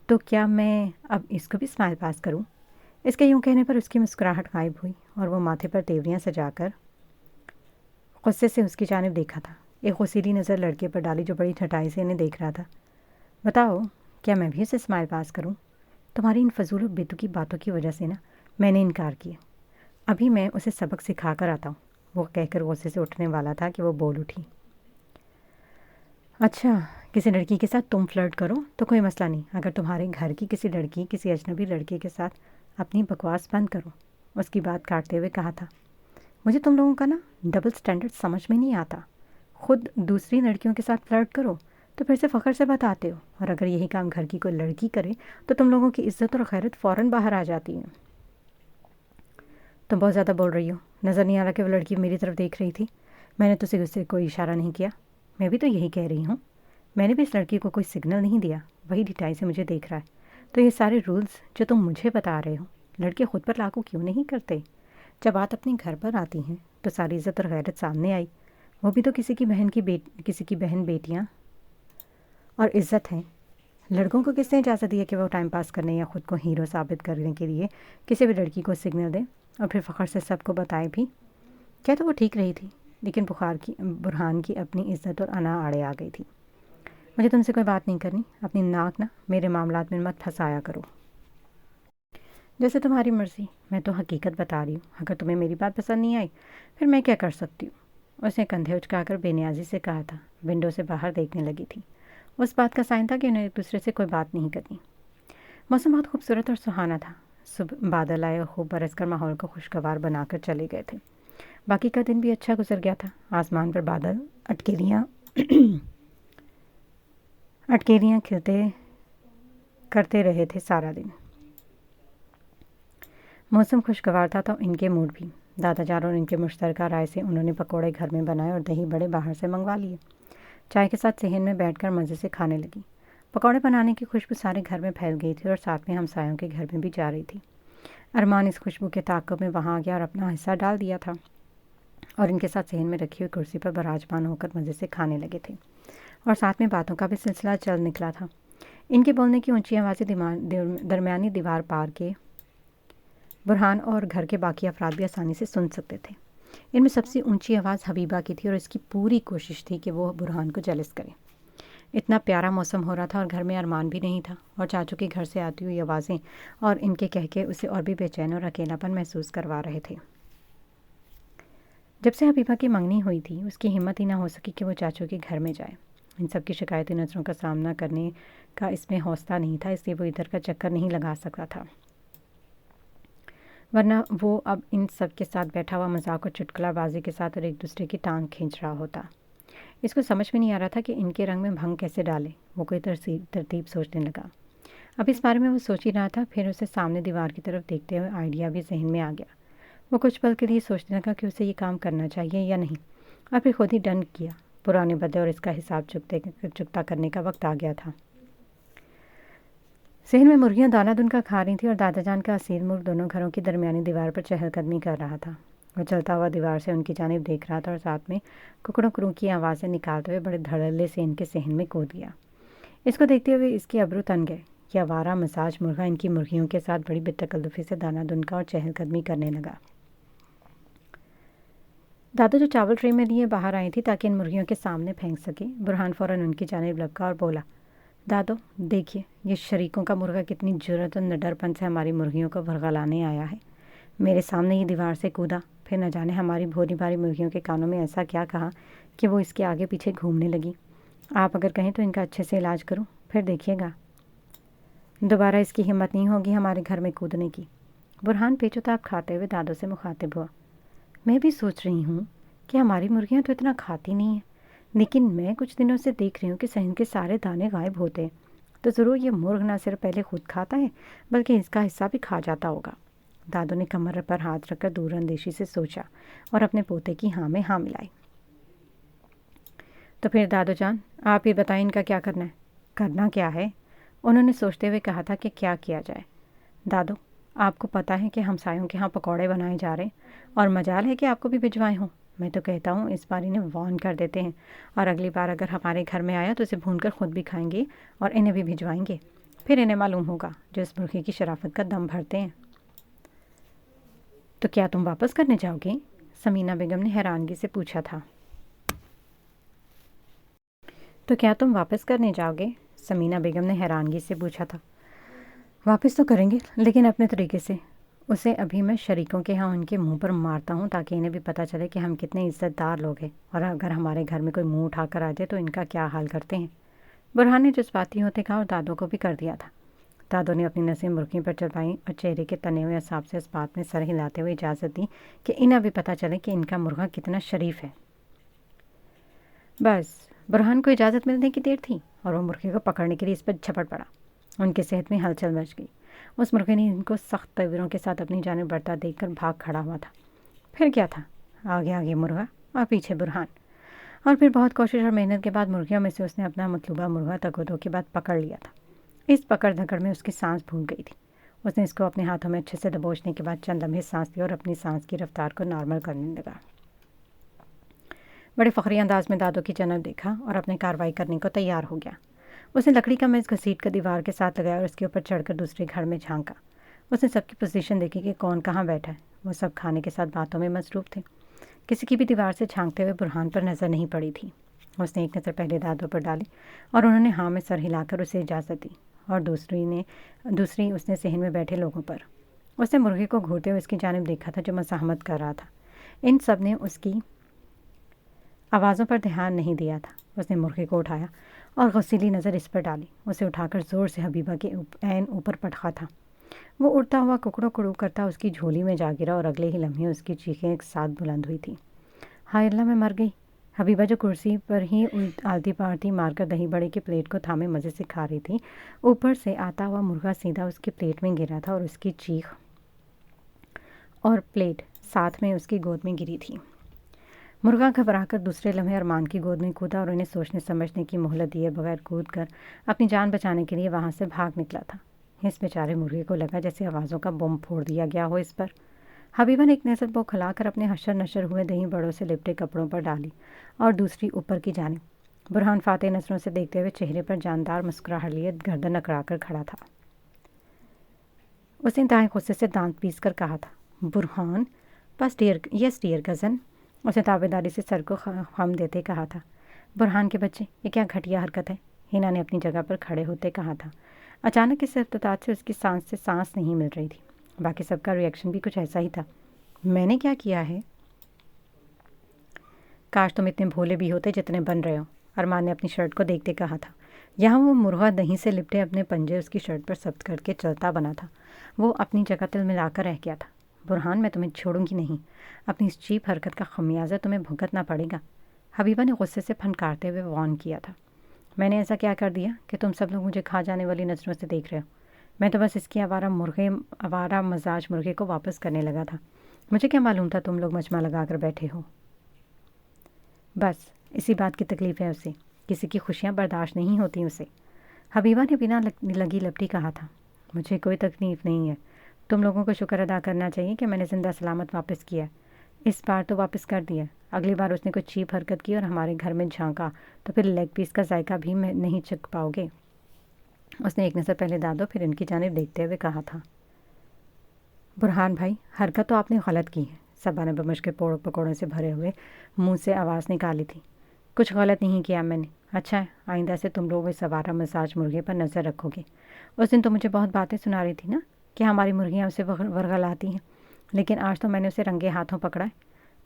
تو کیا میں اب اس کو بھی اسمائل پاس کروں؟ اس کے یوں کہنے پر اس کی مسکراہٹ غائب ہوئی اور وہ ماتھے پر تیوریاں سجا کر غصے سے اس کی جانب دیکھا تھا۔ ایک غصیلی نظر لڑکے پر ڈالی جو بڑی ٹھٹائی سے انہیں دیکھ رہا تھا۔ بتاؤ کیا میں بھی اسے اسمائل پاس کروں؟ تمہاری ان فضول و بیتوکی باتوں کی وجہ سے نا میں نے انکار کیا۔ ابھی میں اسے سبق سکھا کر آتا ہوں، وہ کہہ کر غصے سے اٹھنے والا تھا کہ وہ بول اٹھی۔ اچھا، کسی لڑکی کے ساتھ تم فلرٹ کرو تو کوئی مسئلہ نہیں، اگر تمہارے گھر کی کسی لڑکی کسی اجنبی لڑکے کے ساتھ اپنی بکواس بند کرو۔ اس کی بات کاٹتے ہوئے کہا تھا۔ مجھے تم لوگوں کا نا ڈبل سٹینڈرڈ سمجھ میں نہیں آتا۔ خود دوسری لڑکیوں کے ساتھ فلرٹ کرو تو پھر سے فخر سے بتاتے ہو، اور اگر یہی کام گھر کی کوئی لڑکی کرے تو تم لوگوں کی عزت اور غیرت فوراً باہر آ جاتی ہے۔ تم بہت زیادہ بول رہی ہو، نظر نہیں آ رہا کہ وہ لڑکی میری طرف دیکھ رہی تھی؟ میں نے تو اسے کوئی اشارہ نہیں کیا۔ میں بھی تو یہی کہہ رہی ہوں، میں نے بھی اس لڑکی کو کوئی سگنل نہیں دیا، وہی ڈٹائی سے مجھے دیکھ رہا ہے۔ تو یہ سارے رولز جو تم مجھے بتا رہے ہو لڑکے خود پر لاگو کیوں نہیں کرتے؟ جب بات اپنے گھر پر آتی ہیں تو ساری عزت اور غیرت سامنے آئی، وہ بھی تو کسی کی بہن بیٹیاں اور عزت ہیں۔ لڑکوں کو کس نے اجازت دی ہے کہ وہ ٹائم پاس کرنے یا خود کو ہیرو ثابت کرنے کے لیے کسی بھی لڑکی کو سگنل دیں اور پھر فخر سے سب کو بتائے بھی؟ کیا تو وہ ٹھیک رہی تھی، لیکن برہان کی اپنی عزت اور انا آڑے آ گئی تھی۔ مجھے تم سے کوئی بات نہیں کرنی، اپنی ناک نا میرے معاملات میں مت پھنسایا کرو۔ جیسے تمہاری مرضی، میں تو حقیقت بتا رہی ہوں، اگر تمہیں میری بات پسند نہیں آئی پھر میں کیا کر سکتی ہوں؟ اس نے کندھے اچکا کر بے نیازی سے کہا تھا۔ ونڈو سے باہر دیکھنے لگی تھی۔ اس بات کا سائن تھا کہ انہیں ایک دوسرے سے کوئی بات نہیں کرنی۔ موسم بہت خوبصورت اور سہانا تھا۔ صبح بادل آئے اور خوب برس کر ماحول کو خوشگوار بنا کر چلے گئے تھے۔ باقی کا دن بھی اچھا گزر گیا تھا۔ آسمان پر بادل اٹکیلیاں کھلتے کرتے رہے تھے سارا دن۔ موسم خوشگوار تھا تو ان کے موڈ بھی۔ دادا جان اور ان کے مشترکہ رائے سے انہوں نے پکوڑے گھر میں بنائے اور دہی بڑے باہر سے منگوا لیے۔ چائے کے ساتھ صحن میں بیٹھ کر مزے سے کھانے لگی۔ پکوڑے بنانے کی خوشبو سارے گھر میں پھیل گئی تھی اور ساتھ میں ہمسایوں کے گھر میں بھی جا رہی تھی۔ ارمان اس خوشبو کے تعاقب میں وہاں آ گیا اور اپنا حصہ ڈال دیا تھا، اور ان کے ساتھ صحن میں رکھی ہوئی کرسی پر براجمان ہو کر مزے سے کھانے لگے تھے، اور ساتھ میں باتوں کا بھی سلسلہ چل نکلا تھا۔ ان کے بولنے کی اونچی آوازیں درمیانی دیوار پار کے برہان اور گھر کے باقی افراد بھی آسانی سے سن سکتے تھے۔ ان میں سب سے اونچی آواز حبیبہ کی تھی اور اس کی پوری کوشش تھی کہ وہ برہان کو جیلس کرے۔ اتنا پیارا موسم ہو رہا تھا اور گھر میں ارمان بھی نہیں تھا، اور چاچو کے گھر سے آتی ہوئی آوازیں اور ان کے کہہ کے اسے اور بھی بے چین اور اکیلا پن محسوس کروا رہے تھے۔ جب سے حبیبہ کی منگنی ہوئی تھی اس کی ہمت ہی نہ ہو سکی کہ وہ چاچو کے گھر میں جائے۔ ان سب کی شکایتی نظروں کا سامنا کرنے کا اس میں حوصلہ نہیں تھا، اس لیے وہ ادھر کا چکر نہیں لگا سکتا تھا، ورنہ وہ اب ان سب کے ساتھ بیٹھا ہوا مذاق اور چٹکلا بازی کے ساتھ اور ایک دوسرے کی ٹانگ کھینچ رہا ہوتا۔ اس کو سمجھ میں نہیں آ رہا تھا کہ ان کے رنگ میں بھنگ کیسے ڈالے۔ وہ کوئی ترتیب سوچنے لگا۔ اب اس بارے میں وہ سوچ ہی رہا تھا، پھر اسے سامنے دیوار کی طرف دیکھتے ہوئے آئیڈیا بھی ذہن میں آ گیا۔ وہ کچھ پل کے لیے سوچنے لگا کہ اسے یہ کام کرنا چاہیے یا نہیں، اور پھر خود ہی ڈن کیا۔ پرانے بدلے اور اس کا حساب چکتا کرنے کا وقت آ گیا تھا۔ صحن میں مرغیاں دانہ دن کا کھا رہی تھیں اور دادا جان کا اصیل مرغ دونوں گھروں کی درمیانی دیوار پر چہل قدمی کر رہا تھا۔ وہ چلتا ہوا دیوار سے ان کی جانب دیکھ رہا تھا اور ساتھ میں ککڑوں کروں کی آوازیں نکالتے ہوئے بڑے دھڑلے سے ان کے صحن میں کود گیا۔ اس کو دیکھتے ہوئے اس کے ابرو تن گئے۔ یہ آوارہ مزاج مرغا ان کی مرغیوں کے ساتھ بڑی بے تکلفی سے دانہ دنکا اور چہل قدمی کرنے لگا۔ دادا جو چاول ٹرے میں لیے باہر آئی تھی تاکہ ان مرغیوں کے سامنے پھینک سکے، برہان فوراً ان کی جانب لپکا اور بولا، دادو دیکھیے یہ شریکوں کا مرغا کتنی جرأت اور نڈر پن سے ہماری مرغیوں کو بھرگلانے آیا ہے۔ میرے سامنے یہ دیوار سے کودا، پھر نہ جانے ہماری بھوری بھاری مرغیوں کے کانوں میں ایسا کیا کہا کہ وہ اس کے آگے پیچھے گھومنے لگی۔ آپ اگر کہیں تو ان کا اچھے سے علاج کروں، پھر دیکھیے گا دوبارہ اس کی ہمت نہیں ہوگی ہمارے گھر میں کودنے کی۔ برہان پیچو تاب کھاتے ہوئے دادو سے مخاطب ہوا، میں بھی سوچ رہی ہوں کہ ہماری مرغیاں تو اتنا کھاتی نہیں ہیں، لیکن میں کچھ دنوں سے دیکھ رہی ہوں کہ صحن کے سارے دانے غائب ہوتے ہیں، تو ضرور یہ مرغ نہ صرف پہلے خود کھاتا ہے بلکہ اس کا حصہ بھی کھا جاتا ہوگا۔ دادو نے کمر پر ہاتھ رکھ کر دور اندیشی سے سوچا اور اپنے پوتے کی ہاں میں ہاں ملائی۔ تو پھر دادو جان آپ یہ بتائیں ان کا کیا کرنا ہے؟ کرنا کیا ہے؟ انہوں نے سوچتے ہوئے کہا تھا کہ کیا کیا جائے۔ دادو آپ کو پتہ ہے کہ ہمسایوں کے ہاں پکوڑے بنائے جا رہے ہیں اور مجال ہے کہ آپ کو بھی بھجوائے ہوں۔ میں تو کہتا ہوں اس بار انہیں وارن کر دیتے ہیں اور اگلی بار اگر ہمارے گھر میں آیا تو اسے بھون کر خود بھی کھائیں گے اور انہیں بھی بھجوائیں گے، پھر انہیں معلوم ہوگا جو اس مرغی کی شرافت کا دم بھرتے ہیں۔ تو کیا تم واپس کرنے جاؤ گے؟ سمینہ بیگم نے حیرانگی سے پوچھا تھا۔ تو کیا تم واپس کرنے جاؤ گے؟ سمینہ بیگم نے حیرانگی سے پوچھا تھا۔ واپس تو کریں گے لیکن اپنے طریقے سے۔ اسے ابھی میں شریکوں کے ہاں ان کے منہ پر مارتا ہوں تاکہ انہیں بھی پتہ چلے کہ ہم کتنے عزت دار لوگ ہیں، اور اگر ہمارے گھر میں کوئی منہ اٹھا کر آ جائے تو ان کا کیا حال کرتے ہیں۔ برہان نے جذباتی ہوتے کہا اور دادو کو بھی کر دیا تھا۔ دادو نے اپنی نظریں مرغی پر چلائیں اور چہرے کے تنے ہوئے اعصاب سے اس بات میں سر ہلاتے ہوئے اجازت دی کہ انہیں بھی پتہ چلے کہ ان کا مرغا کتنا شریف ہے۔ بس برہان کو اجازت ملنے کی دیر تھی اور وہ مرغے کو پکڑنے کے لیے اس پر جھپٹ پڑا۔ ان کے صحت میں ہلچل مچ گئی۔ اس مرغے نے ان کو سخت تیوروں کے ساتھ اپنی جانب بڑھتا دیکھ کر بھاگ کھڑا ہوا تھا۔ پھر کیا تھا؟ آگے آگے مرغا اور پیچھے برہان، اور پھر بہت کوشش اور محنت کے بعد مرغیوں میں سے اس نے اپنا مطلوبہ مرغا تگودو کے بعد پکڑ لیا تھا۔ اس پکڑ دھکڑ میں اس کی سانس بھول گئی تھی۔ اس نے اس کو اپنے ہاتھوں میں اچھے سے دبوچنے کے بعد چند لمحے سانس لیا اور اپنی سانس کی رفتار کو نارمل کرنے لگا۔ بڑے فخری انداز میں دادو کی جانب دیکھا اور اپنے کارروائی کرنے کو تیار ہو گیا۔ اس نے لکڑی کا میز گھسیٹ کر دیوار کے ساتھ لگایا اور اس کے اوپر چڑھ کر دوسرے گھر میں جھانکا۔ اس نے سب کی پوزیشن دیکھی کہ کون کہاں بیٹھا ہے۔ وہ سب کھانے کے ساتھ باتوں میں مصروف تھے۔ کسی کی بھی دیوار سے جھانکتے ہوئے برہان پر نظر نہیں پڑی تھی۔ اس نے ایک نظر پہلے دادو پر ڈالی اور انہوں نے ہاں میں سر ہلا کر اسے اجازت دی، اور دوسری اس نے صحن میں بیٹھے لوگوں پر۔ اس نے مرغے کو گھورتے ہوئے اس کی جانب دیکھا تھا جو مزاحمت کر رہا تھا۔ ان سب نے اس کی آوازوں پر دھیان نہیں دیا تھا۔ اس نے مرغے کو اٹھایا اور غصیلی نظر اس پر ڈالی۔ اسے اٹھا کر زور سے حبیبہ کے عین اوپر پٹخا تھا۔ وہ اڑتا ہوا ککڑوں کڑو کرتا اس کی جھولی میں جا گرا اور اگلے ہی لمحے اس کی چیخیں ایک ساتھ بلند ہوئی تھیں۔ ہائے اللہ میں مر گئی! حبیبہ جو کرسی پر ہی آلتی پالتی مار کر دہی بڑے کی پلیٹ کو تھامے مزے سے کھا رہی تھی، اوپر سے آتا ہوا مرغا سیدھا اس کی پلیٹ میں گرا تھا اور اس کی چیخ اور پلیٹ ساتھ میں اس کی گود میں گری تھی۔ مرغا گھبرا کر دوسرے لمحے ارمان کی گود میں کودا اور انہیں سوچنے سمجھنے کی مہلت دیے بغیر کود کر اپنی جان بچانے کے لیے وہاں سے بھاگ نکلا تھا۔ اس بیچارے مرغے کو لگا جیسے آوازوں کا بم پھوڑ دیا گیا ہو اس پر۔ حبیبہ نے ایک نظر بوکھلا کر اپنے حشر نشر ہوئے دہی بڑوں سے لپٹے کپڑوں پر ڈالی اور دوسری اوپر کی جانب۔ برہان فاتح نظروں سے دیکھتے ہوئے چہرے پر جاندار مسکراہٹ لیے گردن اکڑا کر کھڑا تھا۔ اس نے دائیں غصے سے دانت پیس کر کہا تھا، برہان بس یس ڈیئر کزن۔ اس نے تابع داری سے سر کو خم دیتے کہا تھا، برہان کے بچے یہ کیا گھٹیا حرکت ہے؟ ہینا نے اپنی جگہ پر کھڑے ہوتے کہا تھا۔ اچانک اس ارتداد سے اس کی سانس سے سانس نہیں مل رہی تھی۔ باقی سب کا ریئیکشن بھی کچھ ایسا ہی تھا۔ میں نے کیا کیا ہے؟ کاش تم اتنے بھولے بھی ہوتے جتنے بن رہے ہو، ارمان نے اپنی شرٹ کو دیکھتے کہا تھا۔ یہاں وہ مرغا دہی سے لپٹے اپنے پنجے اس کی شرٹ پر ثبت کر کے چلتا بنا تھا۔ وہ اپنی جگہ تل ملا کر رہ گیا تھا۔ برہان میں تمہیں چھوڑوں گی نہیں، اپنی اس چیپ حرکت کا خمیازہ تمہیں بھگتنا پڑے گا۔ حبیبہ نے غصے سے پھنکارتے ہوئے وارن کیا تھا۔ میں نے ایسا کیا کر دیا کہ تم سب لوگ مجھے کھا جانے والی نظروں سے دیکھ رہے ہو؟ मैं तो बस इसकी आवारा मजाज मुर्गे को वापस करने लगा था। मुझे क्या मालूम था तुम लोग मचमा लगा कर बैठे हो। बस इसी बात की तकलीफ़ है उसे, किसी की खुशियाँ बर्दाश्त नहीं होती उसे। हबीबा ने बिना लगी लपटी कहा था। मुझे कोई तकलीफ़ नहीं है, तुम लोगों को शुक्र अदा करना चाहिए कि मैंने ज़िंदा सलामत वापस किया। इस बार तो वापस कर दिया, अगली बार उसने कोई चीप हरकत की और हमारे घर में झांका तो फिर लेग पीस का जायका भी नहीं चख पाओगे। उसने एक नज़र पहले दादो फिर इनकी जानिब देखते हुए कहा था। बुरहान भाई, हरकत तो आपने गलत की है, सबा ने बमश के पकौड़ों से भरे हुए मुंह से आवाज़ निकाली थी। कुछ गलत नहीं किया मैंने। अच्छा है, आइंदा से तुम लोग इस आवारा मसाज मुर्गे पर नज़र रखोगे। उस दिन तो मुझे बहुत बातें सुना रही थी ना कि हमारी मुर्गियाँ उसे वरगलाती हैं, लेकिन आज तो मैंने उसे रंगे हाथों पकड़ा है।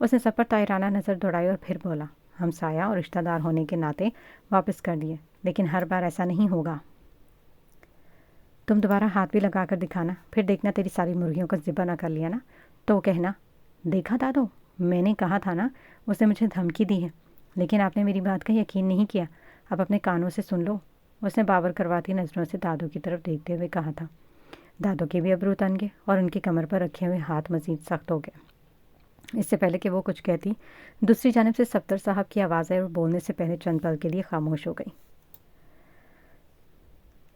उसने सब पर तायराना नज़र दौड़ाई और फिर बोला, हम साया और रिश्तेदार होने के नाते वापस कर दिए, लेकिन हर बार ऐसा नहीं होगा। तुम दोबारा हाथ भी लगा कर दिखाना, फिर देखना तेरी सारी मुर्गियों को ज़िबा ना कर लिया ना तो कहना, देखा दादो, मैंने कहा था ना, उसने मुझे धमकी दी है, लेकिन आपने मेरी बात का यकीन नहीं किया। अब अपने कानों से सुन लो। उसने बावर करवाती नज़रों से दादो की तरफ देखते हुए कहा था। दादो के भी अबरू तन गए और उनकी कमर पर रखे हुए हाथ मज़ीद सख्त हो गए। इससे पहले कि वो कुछ कहती, दूसरी जानिब से सफ्तर साहब की आवाज़ आई और बोलने से पहले चंद पल के लिए खामोश हो गई।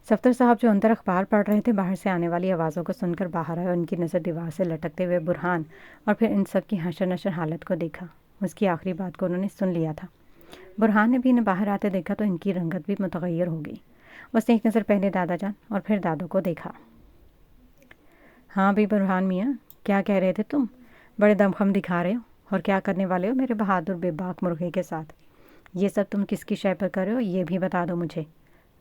सफ्तर साहब जो अंदर अखबार पढ़ रहे थे, बाहर से आने वाली आवाज़ों को सुनकर बाहर आए और उनकी नज़र दीवार से लटकते हुए बुरहान और फिर इन सब की हशर नशर हालत को देखा। उसकी आखिरी बात को उन्होंने सुन लिया था। बुरहान ने भी इन्हें बाहर आते देखा तो इनकी रंगत भी मुतगय्यर हो गई। उसने एक नज़र पहले दादा जान और फिर दादो को देखा। हाँ भी बुरहान मियाँ, क्या कह रहे थे तुम? बड़े दमखम दिखा रहे हो, और क्या करने वाले हो मेरे बहादुर बेबाक मुर्गे के साथ? ये सब तुम किसकी शय पर कर रहे हो, ये भी बता दो मुझे।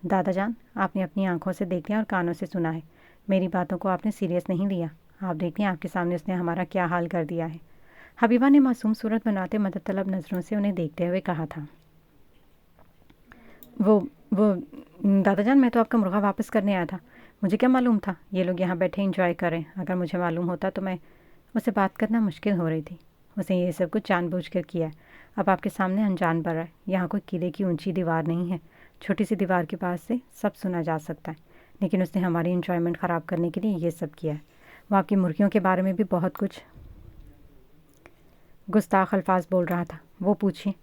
दादा जान, आपने अपनी आंखों से देख लिया और कानों से सुना है, मेरी बातों को आपने सीरियस नहीं लिया। आप देखिए आपके सामने उसने हमारा क्या हाल कर दिया है। हबीबा ने मासूम सूरत बनाते मदद तलब नज़रों से उन्हें देखते हुए कहा था। वो दादा जान, मैं तो आपका मुर्गा वापस करने आया था। मुझे क्या मालूम था ये लोग यहाँ बैठे इंजॉय करें। अगर मुझे मालूम होता तो मैं उससे बात करना मुश्किल हो रही थी। उसने ये सब कुछ जानबूझ कर किया है। अब आपके सामने अनजान पर है। यहाँ कोई किले की ऊंची दीवार नहीं है, छोटी सी दीवार के पास से सब सुना जा सकता है, लेकिन उसने हमारी इंजॉयमेंट ख़राब करने के लिए ये सब किया है। वो आपकी मुर्गियों के बारे में भी बहुत कुछ गुस्ताख अल्फाज बोल रहा था। वो पूछिए।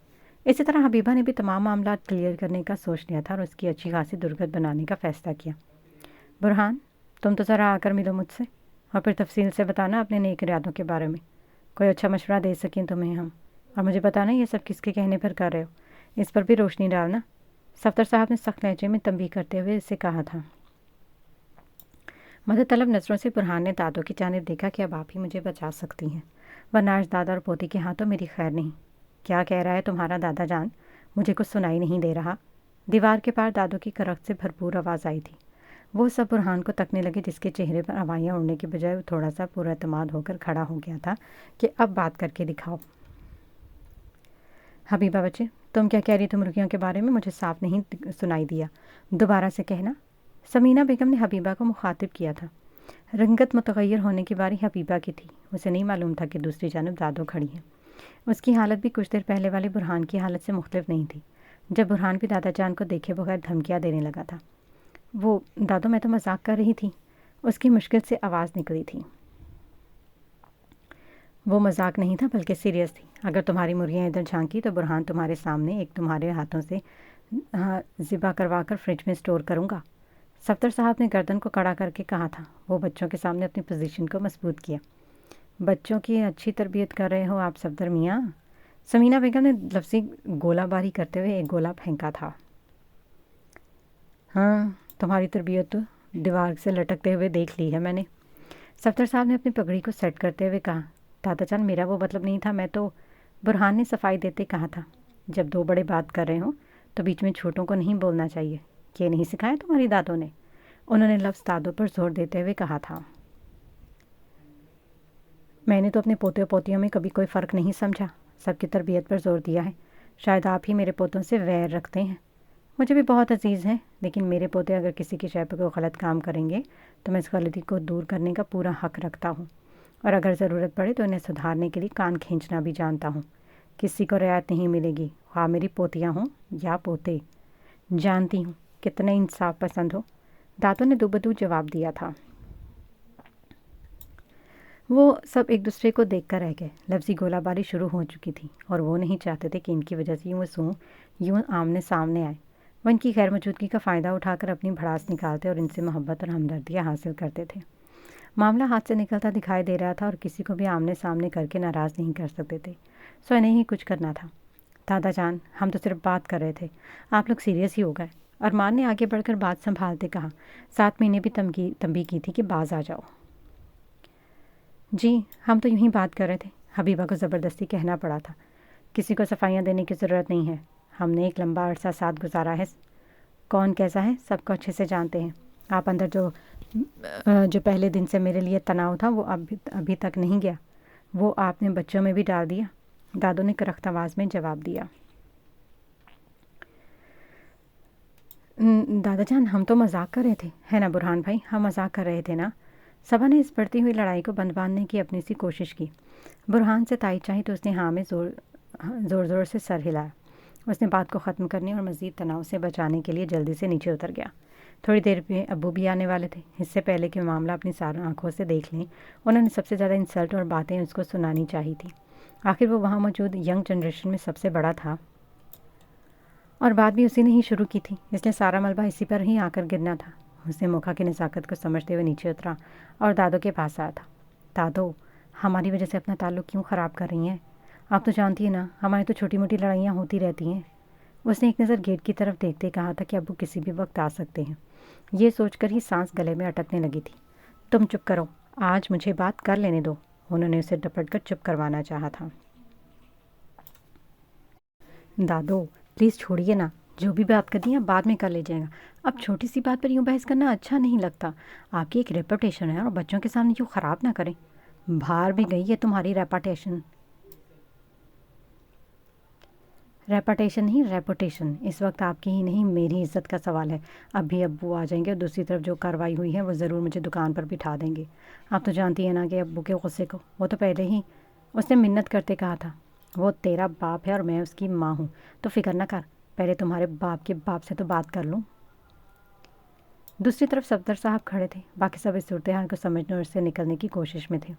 इसी तरह हबीबा ने भी तमाम मामला क्लियर करने का सोच लिया था और उसकी अच्छी खासी दुर्गत बनाने का फ़ैसला किया। बुरहान, तुम तो ज़रा आकर मिलो मुझसे और फिर तफसील से बताना अपने नेक इरादों के बारे में। कोई अच्छा मशवरा दे सकें तुम्हें हम, और मुझे बताना ये सब किसके कहने पर कर रहे हो, इस पर भी रोशनी डालना। सफ्तर साहब ने सख्त लहजे में तंबीह करते हुए इसे कहा था। मदद तलब नज़रों से बुरहान ने दादो की जानिब देखा कि अब आप ही मुझे बचा सकती हैं, वरना आज दादा और पोती के हाथों मेरी खैर नहीं। क्या कह रहा है तुम्हारा दादा जान? मुझे कुछ सुनाई नहीं दे रहा। दीवार के पार दादो की करख्त से भरपूर आवाज़ आई थी। वो सब बुरहान को तकने लगे, जिसके चेहरे पर हवाइयाँ उड़ने के बजाय वो थोड़ा सा पुरएतमाद होकर खड़ा हो गया था कि अब बात करके दिखाओ। हबीबा बच्चे, तुम क्या कह रही थी मुर्गियों के बारे में? मुझे साफ नहीं सुनाई दिया, दोबारा से कहना। समीना बेगम ने हबीबा को मुखातिब किया था। रंगत मुतगय्यर होने की बारी हबीबा की थी। उसे नहीं मालूम था कि दूसरी जानब दादो खड़ी है। उसकी हालत भी कुछ देर पहले वाले बुरहान की हालत से मुख्तलिफ नहीं थी, जब बुरहान भी दादा जान को देखे बगैर धमकियाँ देने लगा था। वो दादो, मैं तो मजाक कर रही थी। उसकी मुश्किल से आवाज़ निकली थी। वो मजाक नहीं था बल्कि सीरियस थी। अगर तुम्हारी मुर्गियाँ इधर झांकी तो बुरहान तुम्हारे सामने एक तुम्हारे हाथों से ज़िबा करवा कर फ्रिज में स्टोर करूँगा। सफ्तर साहब ने गर्दन को कड़ा करके कहा था। वो बच्चों के सामने अपनी पोजीशन को मजबूत किया। बच्चों की अच्छी तरबियत कर रहे हो आप सफ्दर मियाँ। समीना बेगम ने लफ्ज़ी गोलाबारी करते हुए एक गोला फेंका था। हाँ, तुम्हारी तरबियत तो दीवार से लटकते हुए देख ली है मैंने। सफ्तर साहब ने अपनी पगड़ी को सेट करते हुए कहा। दादा जान, मेरा वो मतलब नहीं था। मैं तो, बुरहान ने सफाई देते कहा था, जब दो बड़े बात कर रहे हो तो बीच में छोटों को नहीं बोलना चाहिए। ये नहीं सिखाया तुम्हारी दादों ने? उन्होंने लफ्ज़ दादों पर जोर देते हुए कहा था। मैंने तो अपने पोते पोतियों में कभी कोई फ़र्क नहीं समझा, सबकी तरबियत पर जोर दिया है। शायद आप ही मेरे पोतों से वैर रखते हैं। मुझे भी बहुत अजीज़ हैं, लेकिन मेरे पोते अगर किसी की शय पर कोई गलत काम करेंगे तो मैं इस गलती को दूर करने का पूरा हक़ रखता हूँ, और अगर ज़रूरत पड़े तो इन्हें सुधारने के लिए कान खींचना भी जानता हूँ। किसी को रियायत नहीं मिलेगी, ख्वाह मेरी पोतियाँ हों या पोते। जानती हूँ कितने इंसाफ पसंद हो, दादू ने दुबदू जवाब दिया था। वो सब एक दूसरे को देखकर रह गए। लफ्ज़ी गोलाबारी शुरू हो चुकी थी और वो नहीं चाहते थे कि इनकी वजह से यूँ आमने सामने आए। वो इनकी गैर मौजूदगी का फ़ायदा उठाकर अपनी भड़ास निकालते और इनसे मोहब्बत और हमदर्दियाँ हासिल करते थे। मामला हाथ से निकलता दिखाई दे रहा था और किसी को भी आमने सामने करके नाराज़ नहीं कर सकते थे, सो इन्हें ही कुछ करना था। दादा जान, हम तो सिर्फ बात कर रहे थे, आप लोग सीरियस ही हो गए। अरमान ने आगे बढ़कर बात संभालते कहा। 7 महीने भी तंबी की थी कि बाज आ जाओ। जी, हम तो यूं ही बात कर रहे थे। हबीबा को ज़बरदस्ती कहना पड़ा था। किसी को सफाइयाँ देने की ज़रूरत नहीं है। हमने एक लंबा अरसा साथ गुजारा है। कौन कैसा है सबको अच्छे से जानते हैं। आप अंदर जो पहले दिन से मेरे लिए तनाव था वो अभी तक नहीं गया। वो आपने बच्चों में भी डाल दिया। दादू ने करख्त आवाज़ में जवाब दिया। दादा जान, हम तो मजाक कर रहे थे, है ना बुरहान भाई? हम मजाक कर रहे थे ना। सबा ने इस बढ़ती हुई लड़ाई को बंद बांधने की अपनी सी कोशिश की। बुरहान से ताई चाही तो उसने हाँ में ज़ोर से सर हिलाया। उसने बात को ख़त्म करने और मज़ीद तनाव से बचाने के लिए जल्दी से नीचे उतर गया। थोड़ी देर में अब्बू भी आने वाले थे। इससे पहले कि मामला अपनी सारी आंखों से देख लें, उन्होंने सबसे ज़्यादा इंसल्ट और बातें उसको सुनानी चाहिए थी। आखिर वो वहाँ मौजूद यंग जनरेशन में सबसे बड़ा था और बात भी उसी ने ही शुरू की थी, इसलिए सारा मलबा इसी पर ही आकर गिरना था। उसने मौका की नज़ाकत को समझते हुए नीचे उतरा और दादो के पास आया था। दादो, हमारी वजह से अपना ताल्लुक़ क्यों ख़राब कर रही हैं? आप तो जानती हैं ना, हमारी तो छोटी मोटी लड़ाइयाँ होती रहती हैं। उसने एक नज़र गेट की तरफ देखते कहा था कि अब्बू किसी भी वक्त आ सकते हैं। ये सोचकर ही सांस गले में अटकने लगी थी। तुम चुप करो, आज मुझे बात कर लेने दो। उन्होंने उसे डपट कर चुप करवाना चाहा था। दादो, प्लीज़ छोड़िए ना। जो भी बात करनी है बाद में कर ले जाएगा। अब छोटी सी बात पर यूँ बहस करना अच्छा नहीं लगता। आपकी एक रेपुटेशन है और बच्चों के सामने यूँ ख़राब ना करें। बाहर भी गई है तुम्हारी रेपुटेशन नहीं, रेपुटेशन। इस वक्त आपकी ही नहीं मेरी इज्जत का सवाल है। अब भी अब्बू आ जाएंगे और दूसरी तरफ जो कार्रवाई हुई है वो ज़रूर मुझे दुकान पर बिठा देंगे। आप तो जानती हैं ना कि अब्बू के गुस्से को। वो तो पहले ही उसने मिन्नत करते कहा था। वो तेरा बाप है और मैं उसकी माँ हूँ, तो फिक्र ना कर। पहले तुम्हारे बाप के बाप से तो बात कर लूँ। दूसरी तरफ सफदर साहब खड़े थे। बाकी सब इस सूरत हाल को समझने और इससे निकलने की कोशिश में थे।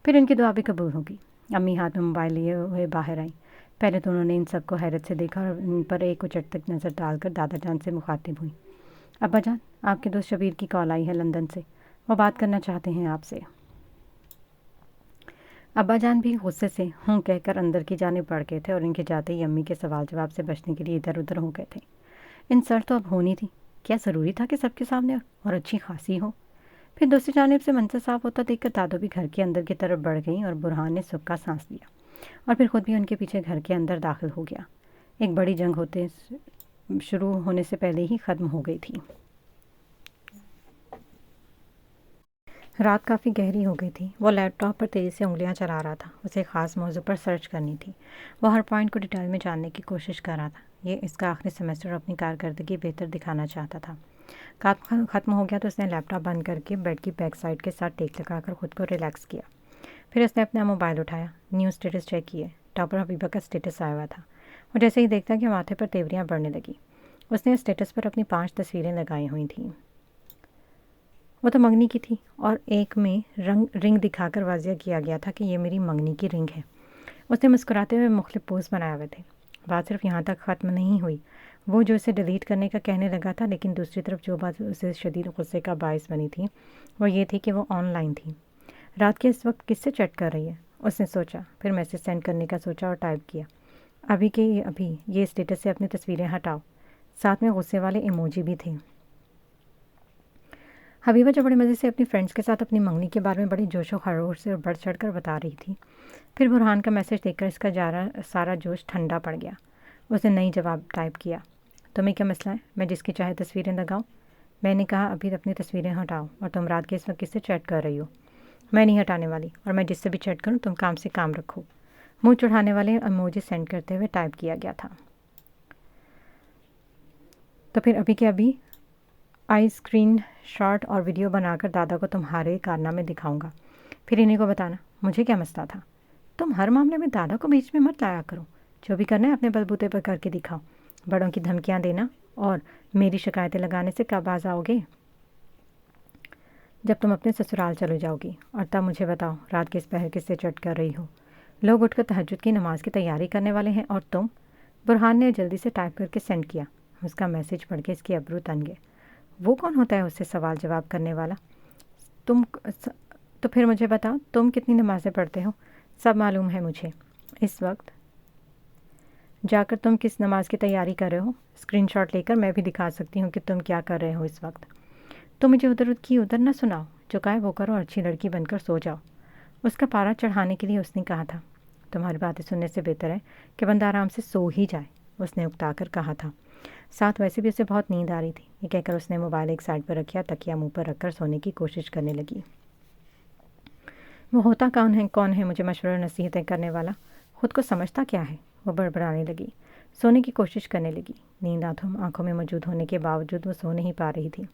फिर उनकी दुआ भी कबूल होगी। अम्मी हाथ में मोबाइल लिए हुए बाहर आई। पहले तो उन्होंने इन सबको हैरत से देखा और इन पर एक उचटक नज़र डालकर दादा जान से मुखातिब हुई। अब्बा जान, आपके दोस्त शबीर की कॉल आई है लंदन से। वो बात करना चाहते हैं आपसे। अब्बा जान भी गुस्से से हूँ कहकर अंदर की जाने बढ़ गए थे और इनके जाते ही अम्मी के सवाल जवाब से बचने के लिए इधर उधर हो गए थे। इंसल्ट तो अब होनी थी। क्या ज़रूरी था कि सबके सामने और अच्छी खासी हो? फिर दूसरी जानिब से मंजर साफ होता देखकर दादो भी घर के अंदर की तरफ बढ़ गई और बुरहान ने सुख का सांस लिया और फिर खुद भी उनके पीछे घर के अंदर दाखिल हो गया। एक बड़ी जंग शुरू होने से पहले ही ख़त्म हो गई थी। रात काफ़ी गहरी हो गई थी। वो लैपटॉप पर तेज़ी से उंगलियां चला रहा था। उसे ख़ास मौजू पर सर्च करनी थी। वो हर पॉइंट को डिटेल में जानने की कोशिश कर रहा था। ये इसका आखिरी सेमेस्टर अपनी कारकर्दगी बेहतर दिखाना चाहता था। काम ख़त्म हो गया तो उसने लैपटॉप बंद करके बेड की बैक साइड के साथ टेक लगाकर खुद को रिलैक्स किया। फिर उसने अपना मोबाइल उठाया, न्यूज़ स्टेटस चेक किए। टॉप पर हबीबा का स्टेटस आया हुआ था। वो जैसे ही देखता कि माथे पर तेवरियाँ बढ़ने लगी। उसने स्टेटस पर अपनी 5 तस्वीरें लगाई हुई थीं। वो तो मंगनी की थी और एक में रिंग दिखाकर वाजिया किया गया था कि ये मेरी मंगनी की रिंग है। उसने मुस्कुराते हुए मुख्तलिफ पोज बनाए हुए थे। बात सिर्फ यहाँ तक ख़त्म नहीं हुई। वो जो इसे डिलीट करने का कहने लगा था, लेकिन दूसरी तरफ जो बात उसे शदीद गुस्से का बायस बनी थी वो ये थी कि वो ऑनलाइन थी। रात के इस वक्त किससे चैट कर रही है? उसने सोचा। फिर मैसेज सेंड करने का सोचा और टाइप किया, अभी के अभी ये स्टेटस से अपनी तस्वीरें हटाओ। साथ में गुस्से वाले इमोजी भी थे। हबीबा जो बड़े मज़े से अपनी फ्रेंड्स के साथ अपनी मंगनी के बारे में बड़ी जोशो खरोश से और बढ़ चढ़ कर बता रही थी। फिर बुरहान का मैसेज देखकर इसका सारा जोश ठंडा पड़ गया। उसने नई जवाब टाइप किया, तुम्हें क्या मसला है? मैं जिसकी चाहे तस्वीरें लगाऊं? मैंने कहा अभी अपनी तस्वीरें हटाओ। और तुम रात के इस वक्त किससे चैट कर रही हो? मैं नहीं हटाने वाली, और मैं जिससे भी चैट करूं तुम काम से काम रखो। मुंह चढ़ाने वाले इमोजी सेंड करते हुए टाइप किया गया था। तो फिर अभी के अभी आई स्क्रीन शॉट और वीडियो बनाकर दादा को तुम्हारे कारनामे दिखाऊंगा। फिर इन्हीं को बताना मुझे क्या मसला था। तुम हर मामले में दादा को बीच में मत लाया करो। जो भी करना है अपने बलबूते पर करके दिखाओ। बड़ों की धमकियां देना और मेरी शिकायतें लगाने से कब बाज आओगे? जब तुम अपने ससुराल चले जाओगी, और तब मुझे बताओ रात के इस पहर किससे चट कर रही हो। लोग उठकर तहज्जुद की नमाज़ की तैयारी करने वाले हैं और तुम। बुरहान ने जल्दी से टाइप करके सेंड किया। उसका मैसेज पढ़ के इसके अब्रू तन गए। वो कौन होता है उससे सवाल जवाब करने वाला? तुम तो फिर मुझे बताओ तुम कितनी नमाज़ें पढ़ते हो? सब मालूम है मुझे। इस वक्त जाकर तुम किस नमाज की तैयारी कर रहे हो? स्क्रीनशॉट लेकर मैं भी दिखा सकती हूँ कि तुम क्या कर रहे हो इस वक्त। तुम मुझे उधर की उधर ना सुनाओ, जो कहा वो करो और अच्छी लड़की बनकर सो जाओ। उसका पारा चढ़ाने के लिए उसने कहा था। तुम्हारी बातें सुनने से बेहतर है कि बंदा आराम से सो ही जाए, उसने उकता कर कहा था। साथ वैसे भी उसे बहुत नींद आ रही थी। ये कहकर उसने मोबाइल एक साइड पर रखा, तकिया मुंह पर रखकर सोने की कोशिश करने लगी। वो होता कौन है मुझे मशवरा नसीहतें करने वाला? खुद को समझता क्या है? वो बड़बड़ाने लगी। सोने की कोशिश करने लगी। नींद आंखों में मौजूद होने के बावजूद वो सो नहीं पा रही थी।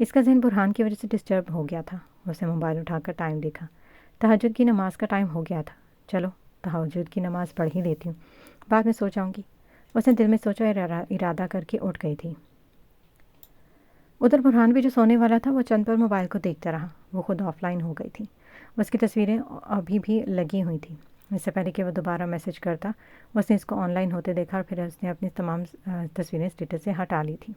इसका ज़हन बुरहान की वजह से डिस्टर्ब हो गया था। उसने मोबाइल उठाकर टाइम देखा। तहज्जुद की नमाज़ का टाइम हो गया था। चलो तहज्जुद की नमाज़ पढ़ ही लेती हूँ, बाद में सो जाऊँगी। उसने दिल में सोचा, इरादा करके उठ गई थी। उधर बुरहान भी जो सोने वाला था वो चंद पर मोबाइल को देखता रहा। वो खुद ऑफलाइन हो गई थी। उसकी तस्वीरें अभी भी लगी हुई थी। इससे पहले कि वो दोबारा मैसेज करता, उसने इसको ऑनलाइन होते देखा और फिर उसने अपनी तमाम तस्वीरें स्टेटस से हटा ली थी।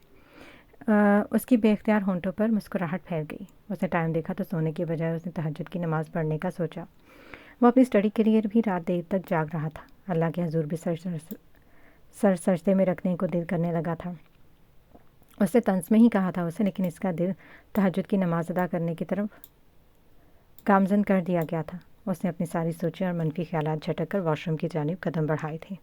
उसकी बेख्तियार होंठों पर मुस्कुराहट फैल गई। उसने टाइम देखा तो सोने के बजाय उसने तहज्जुद की नमाज़ पढ़ने का सोचा। वो अपनी स्टडी के लिए भी रात देर तक जाग रहा था। अल्लाह के हजूर भी सर सजदे में रखने को दिल करने लगा था। उसने तंज में ही कहा था उसे, लेकिन इसका दिल तहज्जुद की नमाज अदा करने की तरफ गामजन कर दिया गया था। उसने अपनी सारी सोचें और मनफी ख्यालात झटक कर वॉशरूम की जानिब कदम बढ़ाए थे।